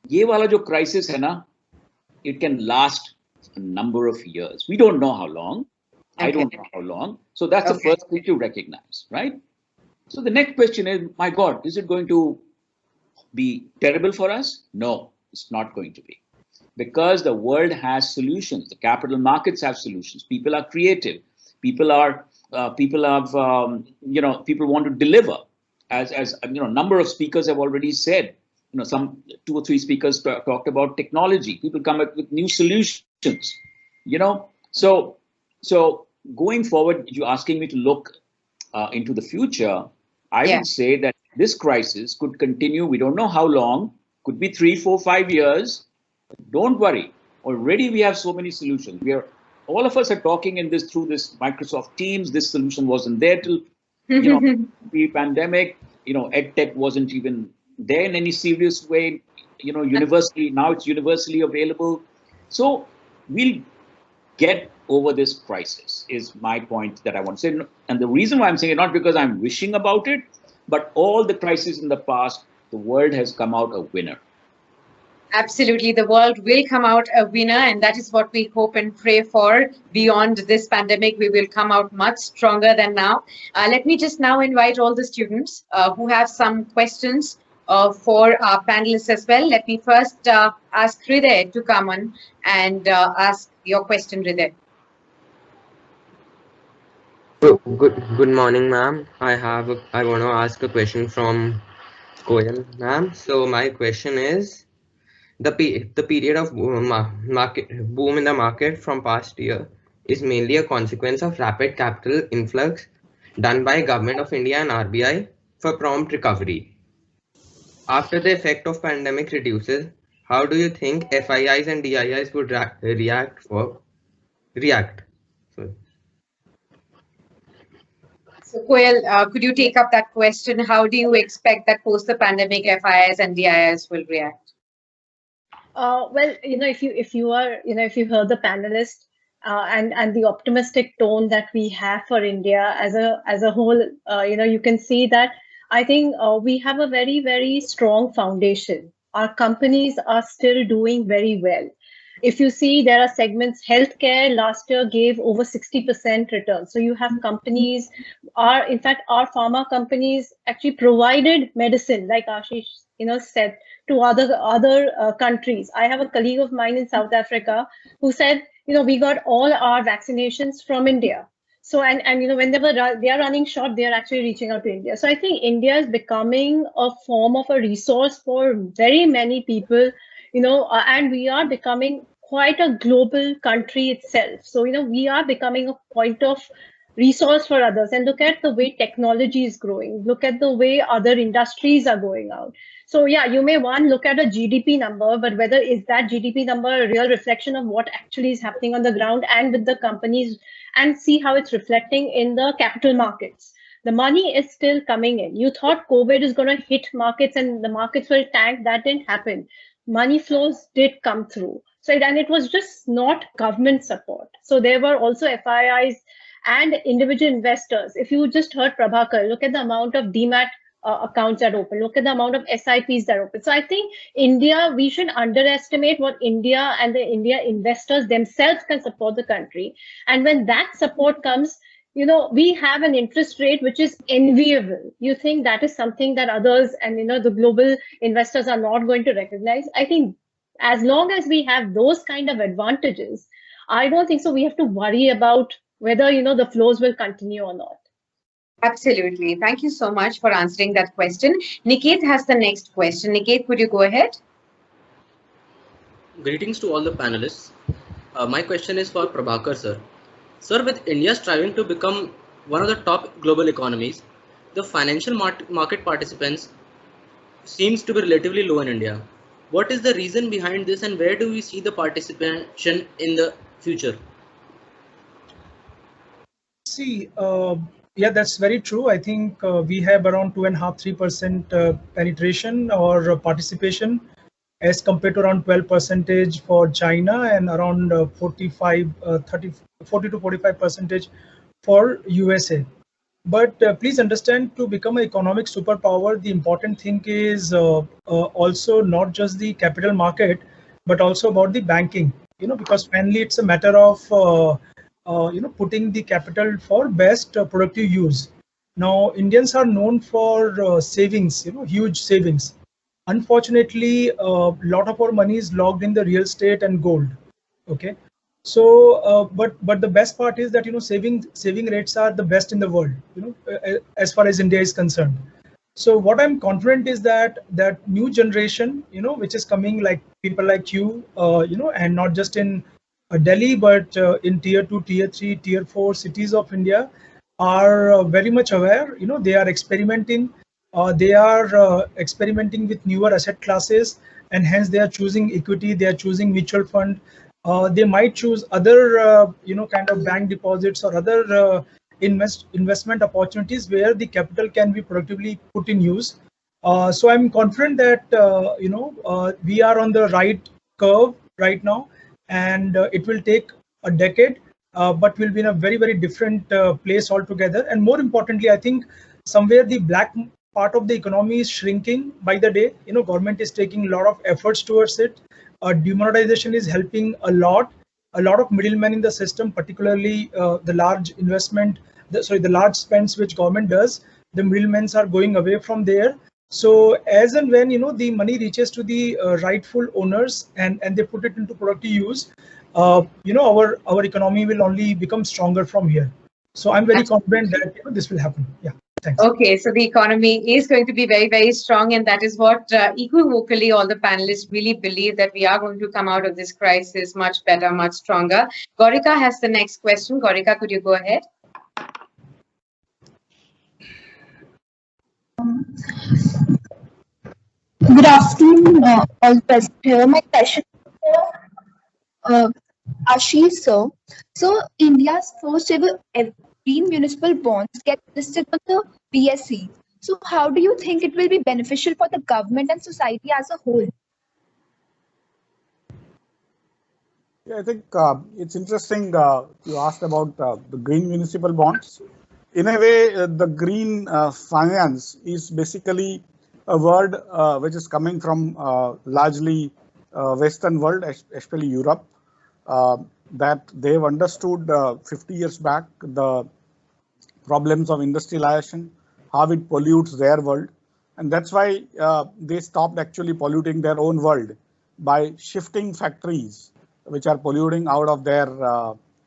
ye wala jo crisis hai na, it can last a number of years. We don't know how long. I don't know how long. So that's the first thing to recognize, right? So the next question is, my God, is it going to be terrible for us? No, it's not going to be. Because the world has solutions. The capital markets have solutions. People are creative. People want to deliver. As number of speakers have already said, some 2 or 3 speakers talked about technology. People come up with new solutions, So going forward, you're asking me to look into the future. I would say that this crisis could continue. We don't know how long. Could be 3, 4, 5 years. Don't worry. Already we have so many solutions. All of us are talking through this Microsoft Teams. This solution wasn't there till pre-pandemic. EdTech wasn't even there in any serious way. Universally, now it's universally available. So we'll get over this crisis, is my point that I want to say. And the reason why I'm saying it, not because I'm wishing about it, but all the crises in the past, the world has come out a winner. Absolutely, the world will come out a winner, and that is what we hope and pray for. Beyond this pandemic, we will come out much stronger than now. Let me just now invite all the students who have some questions for our panelists as well. Let me first ask Hriday to come on and ask your question, Hriday. Good morning, ma'am. I want to ask a question from Koyal, ma'am. So my question is, the period of boom in the market from past year is mainly a consequence of rapid capital influx done by Government of India and RBI for prompt recovery. After the effect of pandemic reduces, how do you think FIIs and DIIs would react? So Koyal, could you take up that question? How do you expect that post the pandemic FIIs and DIIs will react? Well, if you heard the panelists and the optimistic tone that we have for India as a whole, you can see that I think we have a very, very strong foundation. Our companies are still doing very well. If you see, there are segments, healthcare last year gave over 60% return. So you have companies, in fact, our pharma companies actually provided medicine, like Ashish, said, to other countries. I have a colleague of mine in South Africa who said, we got all our vaccinations from India. So, and whenever they are running short, they are actually reaching out to India. So I think India is becoming a form of a resource for very many people, and we are becoming quite a global country itself. So, we are becoming a point of resource for others, and look at the way technology is growing, look at the way other industries are going out. So yeah, you may look at a GDP number, but whether is that GDP number a real reflection of what actually is happening on the ground and with the companies, and see how it's reflecting in the capital markets. The money is still coming in. You thought COVID is going to hit markets and the markets will tank. That didn't happen. Money flows did come through. So, and it was just not government support. So there were also FIIs and individual investors. If you just heard Prabhakar, look at the amount of DMAT accounts that open, look at the amount of SIPs that open. So I think India, we should underestimate what India and the India investors themselves can support the country. And when that support comes, you know, we have an interest rate which is enviable. You think that is something that others and, you know, the global investors are not going to recognize? I think as long as we have those kind of advantages, I don't think so we have to worry about whether, you know, the flows will continue or not. Absolutely. Thank you so much for answering that question. Niket has the next question. Niket, could you go ahead? Greetings to all the panelists. My question is for Prabhakar sir. Sir, with India striving to become one of the top global economies, the financial market participants seems to be relatively low in India. What is the reason behind this, and where do we see the participation in the future? See, yeah, that's very true. I think we have around 2.5–3% penetration or participation, as compared to around 12% for China and around 40 to 45% for USA. But please understand, to become an economic superpower, the important thing is also not just the capital market, but also about the banking. You know, because finally it's a matter of you know, putting the capital for best productive use. Now, Indians are known for savings, you know, huge savings. Unfortunately, a lot of our money is locked in the real estate and gold. Okay, so but the best part is that, you know, saving rates are the best in the world, you know, as far as India is concerned. So what I'm confident is that new generation, you know, which is coming, like people like you, you know, and not just in Delhi, but in tier 2, tier 3, tier 4 cities of India, are very much aware. You know, they are experimenting. They are experimenting with newer asset classes, and hence they are choosing equity. They are choosing mutual fund. They might choose other, you know, kind of bank deposits or other investment opportunities where the capital can be productively put in use. So I'm confident that you know, we are on the right curve right now, and it will take a decade, but we'll be in a very, very different place altogether. And more importantly, I think somewhere the black part of the economy is shrinking by the day. You know, government is taking a lot of efforts towards it. Demonetization is helping a lot. A lot of middlemen in the system, particularly the large investment, the large spends which government does, the middlemen are going away from there. So as and when, you know, the money reaches to the rightful owners and they put it into productive use, you know, our economy will only become stronger from here. So I'm very confident that, you know, this will happen. Yeah. Thanks. Okay, so the economy is going to be very, very strong, and that is what equivocally all the panelists really believe, that we are going to come out of this crisis much better, much stronger. Gaurika has the next question. Gaurika, could you go ahead? Good afternoon, all present here. My question is Ashish sir. So India's first ever green municipal bonds get listed on the BSE. So how do you think it will be beneficial for the government and society as a whole? Yeah, I think it's interesting you asked about the green municipal bonds. In a way, the green finance is basically a word which is coming from largely Western world, especially Europe, that they've understood 50 years back the problems of industrialization, how it pollutes their world. And that's why they stopped actually polluting their own world by shifting factories which are polluting out of their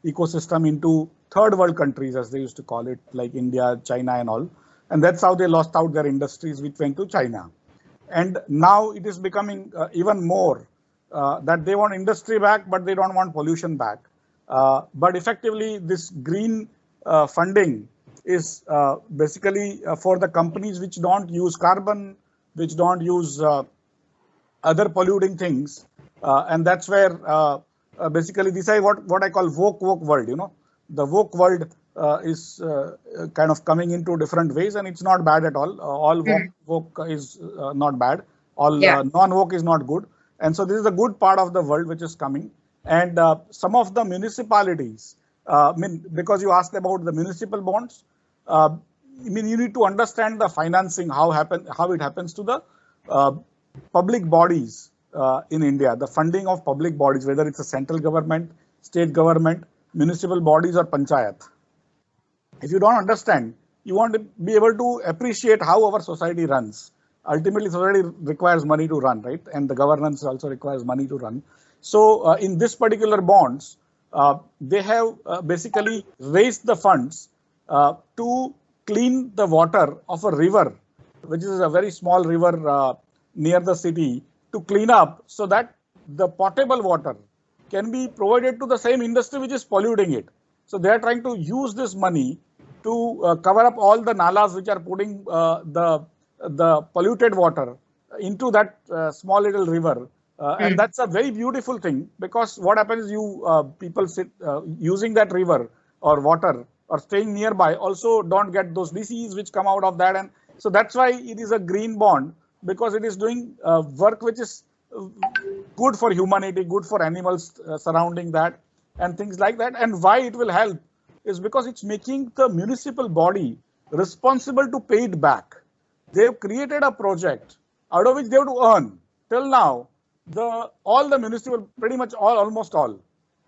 ecosystem into third world countries, as they used to call it, like India, China and all. And that's how they lost out their industries, which went to China. And now it is becoming even more that they want industry back, but they don't want pollution back. But effectively, this green funding is basically for the companies which don't use carbon, which don't use other polluting things, and that's where basically this is what I call woke world. The woke world is kind of coming into different ways, and it's not bad at all. All woke is not bad. All non-woke is not good. And so this is a good part of the world which is coming. And some of the municipalities, because you asked about the municipal bonds, you need to understand the financing, how it happens to the public bodies in India, the funding of public bodies, whether it's a central government, state government, municipal bodies or panchayat. If you don't understand, you want to be able to appreciate how our society runs. Ultimately, society requires money to run, right? And the governance also requires money to run. So in this particular bonds, they have basically raised the funds to clean the water of a river, which is a very small river near the city, to clean up so that the potable water can be provided to the same industry which is polluting it. So they are trying to use this money to cover up all the nalas which are putting the polluted water into that small little river. And that's a very beautiful thing, because what happens is people sit using that river or water or staying nearby also don't get those diseases which come out of that. And so that's why it is a green bond, because it is doing work which is good for humanity, good for animals surrounding that and things like that. And why it will help is because it's making the municipal body responsible to pay it back. They've created a project out of which they have to earn. Till now, all the municipal, almost all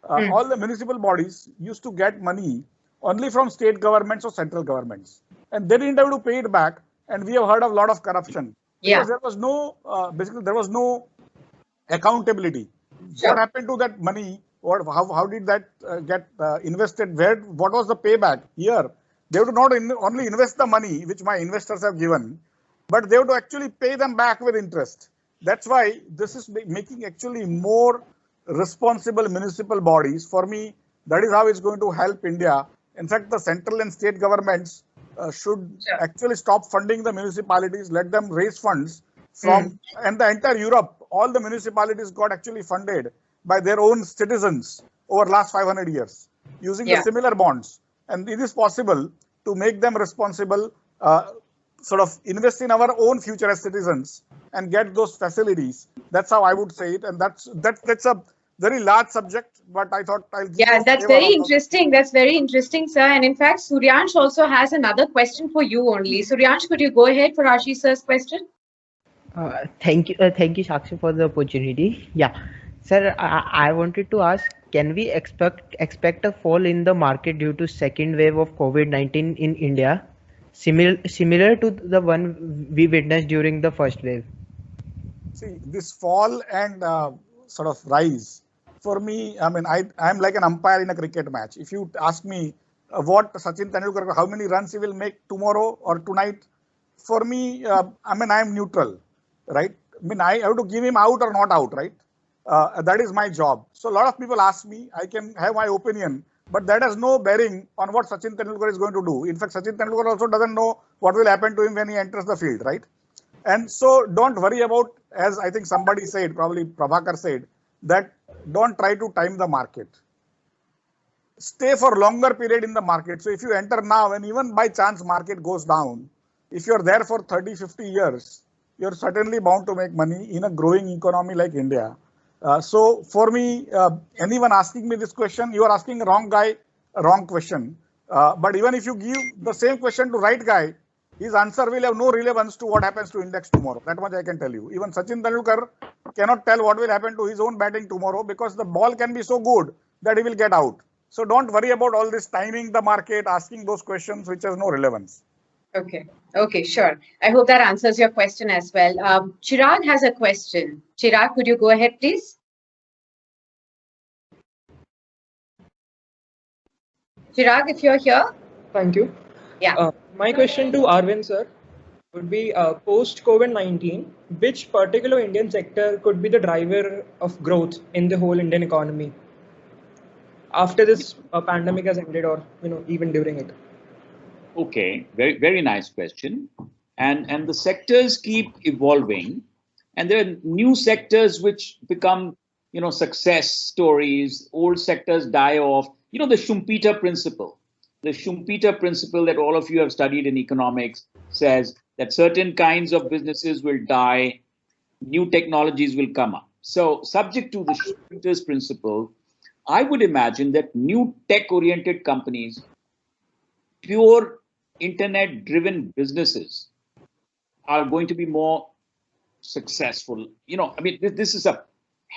the municipal bodies used to get money only from state governments or central governments, and they didn't have to pay it back. And we have heard of a lot of corruption because there was no, basically there was no accountability. What happened to that money? How did that get invested? What was the payback? Here, they have to not only invest the money which my investors have given, but they have to actually pay them back with interest. That's why this is making actually more responsible municipal bodies. For me, that is how it's going to help India. In fact, the central and state governments should actually stop funding the municipalities, let them raise funds from, and the entire Europe, all the municipalities got actually funded by their own citizens over last 500 years using the similar bonds. And it is possible to make them responsible, sort of invest in our own future as citizens and get those facilities. That's how I would say it. And that's a very large subject, but I thought I'll give you that's very interesting. That's very interesting, sir. And in fact, Suryansh also has another question for you only. Suryansh, could you go ahead for Ashish sir's question? Thank you, Sakshi, for the opportunity. Yeah, sir, I wanted to ask, can we expect a fall in the market due to second wave of COVID-19 in India, similar to the one we witnessed during the first wave? See, this fall and sort of rise, for me, I'm like an umpire in a cricket match. If you ask me what Sachin Tendulkar, how many runs he will make tomorrow or tonight, for me, I'm neutral, right? I have to give him out or not out, right? That is my job. So a lot of people ask me, I can have my opinion, but that has no bearing on what Sachin Tendulkar is going to do. In fact, Sachin Tendulkar also doesn't know what will happen to him when he enters the field, right? And so don't worry about, as I think somebody said, probably Prabhakar said, that don't try to time the market. Stay for longer period in the market. So if you enter now and even by chance market goes down, if you're there for 30, 50 years, you're certainly bound to make money in a growing economy like India. So for me, anyone asking me this question, you are asking a wrong guy, a wrong question. But even if you give the same question to right guy, his answer will have no relevance to what happens to index tomorrow. That much I can tell you. Even Sachin Tendulkar cannot tell what will happen to his own batting tomorrow, because the ball can be so good that he will get out. So don't worry about all this timing the market, asking those questions which has no relevance. Okay, sure. I hope that answers your question as well. Chirag has a question. Chirag, could you go ahead, please? Chirag, if you're here. Thank you. Yeah. My question to Arvind sir would be, post COVID-19, which particular Indian sector could be the driver of growth in the whole Indian economy? after this pandemic has ended, or even during it? Okay, very nice question. And the sectors keep evolving, and there are new sectors which become success stories. Old sectors die off. The Schumpeter principle. The Schumpeter principle that all of you have studied in economics says that certain kinds of businesses will die, new technologies will come up. So, subject to the Schumpeter's principle, I would imagine that new tech-oriented companies, pure internet-driven businesses, are going to be more successful. This is a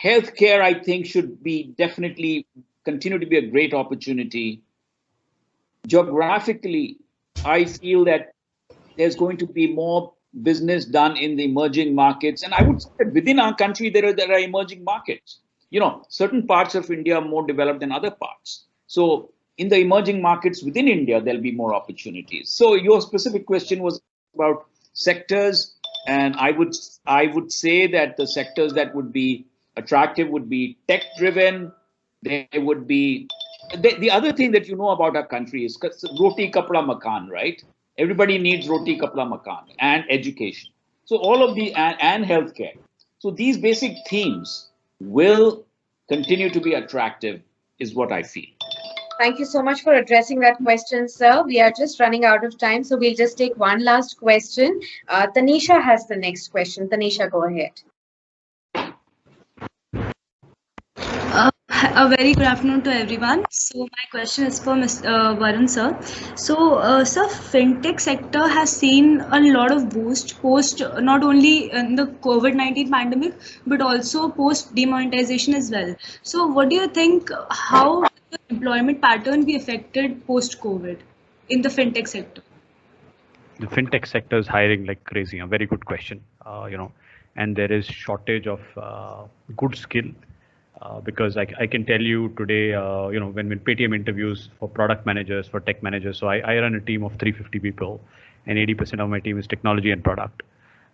healthcare, I think, should be definitely continue to be a great opportunity. Geographically, I feel that there's going to be more business done in the emerging markets. And I would say that within our country, there are emerging markets. Certain parts of India are more developed than other parts. So in the emerging markets within India, there'll be more opportunities. So your specific question was about sectors. And I would say that the sectors that would be attractive would be tech-driven. They would be the other thing that about our country is roti kapda makan, right? Everybody needs roti kapda makan and education. So all of the and healthcare. So these basic themes will continue to be attractive, is what I feel. Thank you so much for addressing that question, sir. We are just running out of time, so we'll just take one last question. Tanisha has the next question. Tanisha, go ahead. A very good afternoon to everyone. So my question is for Mr. Varun sir. So sir, fintech sector has seen a lot of boost post not only in the COVID-19 pandemic but also post demonetization as well. So what do you think? How will the employment pattern be affected post COVID in the fintech sector? The fintech sector is hiring like crazy. A very good question. And there is shortage of good skill. Because I can tell you today, when Paytm interviews for product managers, for tech managers, so I run a team of 350 people, and 80% of my team is technology and product,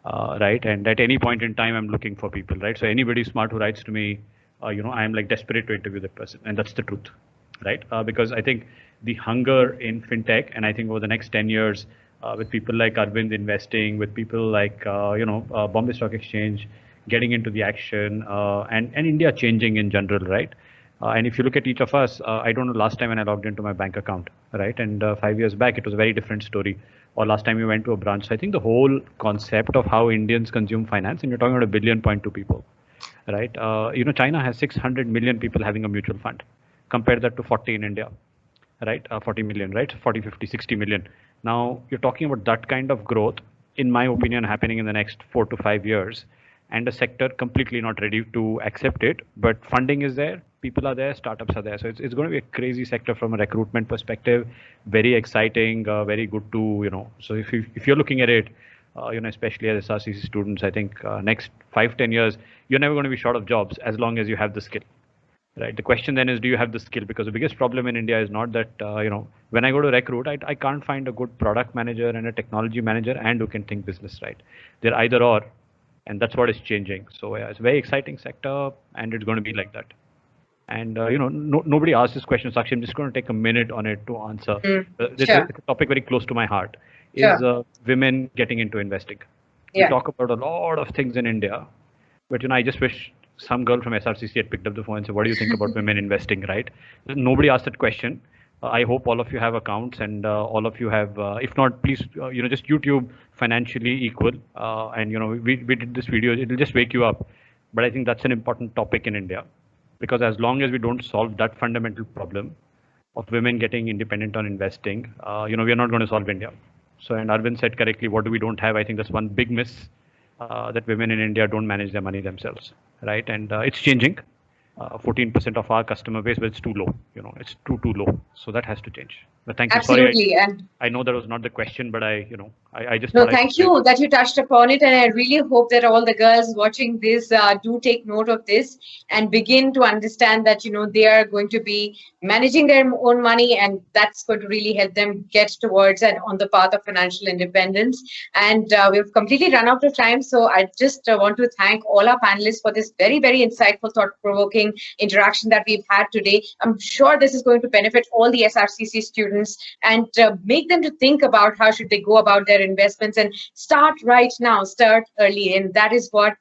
right? And at any point in time, I'm looking for people, right? So anybody smart who writes to me, I'm like desperate to interview that person, and that's the truth, right? Because I think the hunger in fintech, and I think over the next 10 years, with people like Arvind investing, with people like Bombay Stock Exchange, getting into the action, and India changing in general, right? And if you look at each of us, I don't know last time when I logged into my bank account, right? And 5 years back, it was a very different story. Or last time you went to a branch. So I think the whole concept of how Indians consume finance, and you're talking about 1.2 billion people, right? China has 600 million people having a mutual fund. Compare that to 40 in India, right? 40 million, right? 40, 50, 60 million. Now you're talking about that kind of growth, in my opinion, happening in the next 4 to 5 years. And the sector completely not ready to accept it, but funding is there, people are there, startups are there. So it's going to be a crazy sector from a recruitment perspective, very exciting, very good to, so if you're looking at it, especially as SRCC students, I think next 5-10 years, you're never going to be short of jobs as long as you have the skill, right? The question then is, do you have the skill? Because the biggest problem in India is not that, when I go to recruit, I can't find a good product manager and a technology manager and who can think business, right? They're either or. And that's what is changing. So yeah, it's a very exciting sector, and it's going to be like that. And nobody asked this question, Sakshi. I'm just going to take a minute on it to answer. This is a topic very close to my heart. Is women getting into investing? We talk about a lot of things in India, but I just wish some girl from SRCC had picked up the phone and said, "What do you think about women investing?" Right? Nobody asked that question. I hope all of you have accounts, and all of you have, if not, please, just YouTube Financially Equal. And, we did this video, it'll just wake you up. But I think that's an important topic in India, because as long as we don't solve that fundamental problem of women getting independent on investing, we are not going to solve India. So, and Arvind said correctly, what do we don't have? I think that's one big miss, that women in India don't manage their money themselves, right? And it's changing. 14% of our customer base, but it's too low. It's too low. So that has to change. Thank you. Absolutely. Sorry, And I know that was not the question, but I just no, thought thank you that you touched upon it. And I really hope that all the girls watching this do take note of this and begin to understand that, they are going to be managing their own money, and that's going to really help them get towards and on the path of financial independence. And we've completely run out of time. So I just want to thank all our panelists for this very, very insightful, thought-provoking interaction that we've had today. I'm sure this is going to benefit all the SRCC students and make them to think about how should they go about their investments, and start right now, start early. And that is what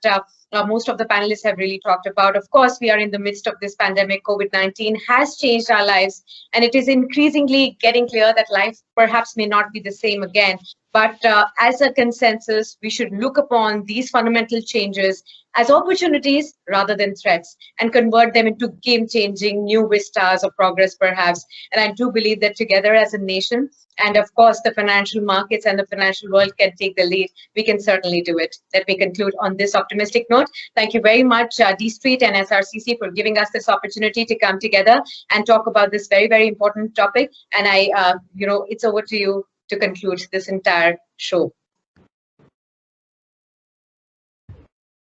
most of the panelists have really talked about. Of course, we are in the midst of this pandemic. COVID-19 has changed our lives, and it is increasingly getting clear that life perhaps may not be the same again. But as a consensus, we should look upon these fundamental changes as opportunities rather than threats, and convert them into game-changing new vistas of progress, perhaps. And I do believe that together as a nation, and of course the financial markets and the financial world can take the lead, we can certainly do it. Let me conclude on this optimistic note. Thank you very much, D Street and SRCC, for giving us this opportunity to come together and talk about this very, very important topic. And it's over to you to conclude this entire show.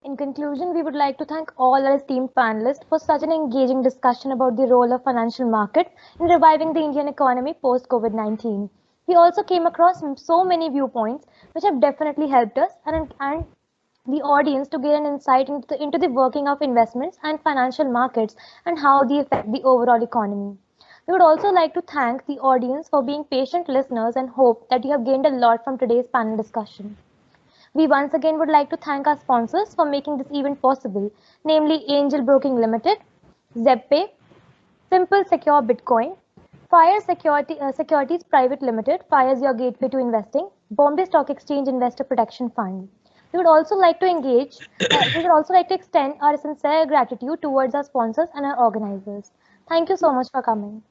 In conclusion, we would like to thank all our esteemed panelists for such an engaging discussion about the role of financial market in reviving the Indian economy post-COVID-19. We also came across so many viewpoints which have definitely helped us and the audience to gain an insight into the working of investments and financial markets and how they affect the overall economy. We would also like to thank the audience for being patient listeners and hope that you have gained a lot from today's panel discussion. We once again would like to thank our sponsors for making this event possible, namely Angel Broking Limited, ZebPay, Simple Secure Bitcoin, Fire Securities Private Limited, Fires your gateway to investing, Bombay Stock Exchange Investor Protection Fund. We would also like to extend our sincere gratitude towards our sponsors and our organizers. Thank you so much for coming.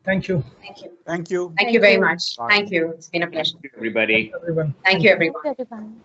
Thank you. Thank you. Thank you. Thank you very much. Thank you. It's been a pleasure. Everybody. Everyone. Thank you, everyone. Thank you, everyone.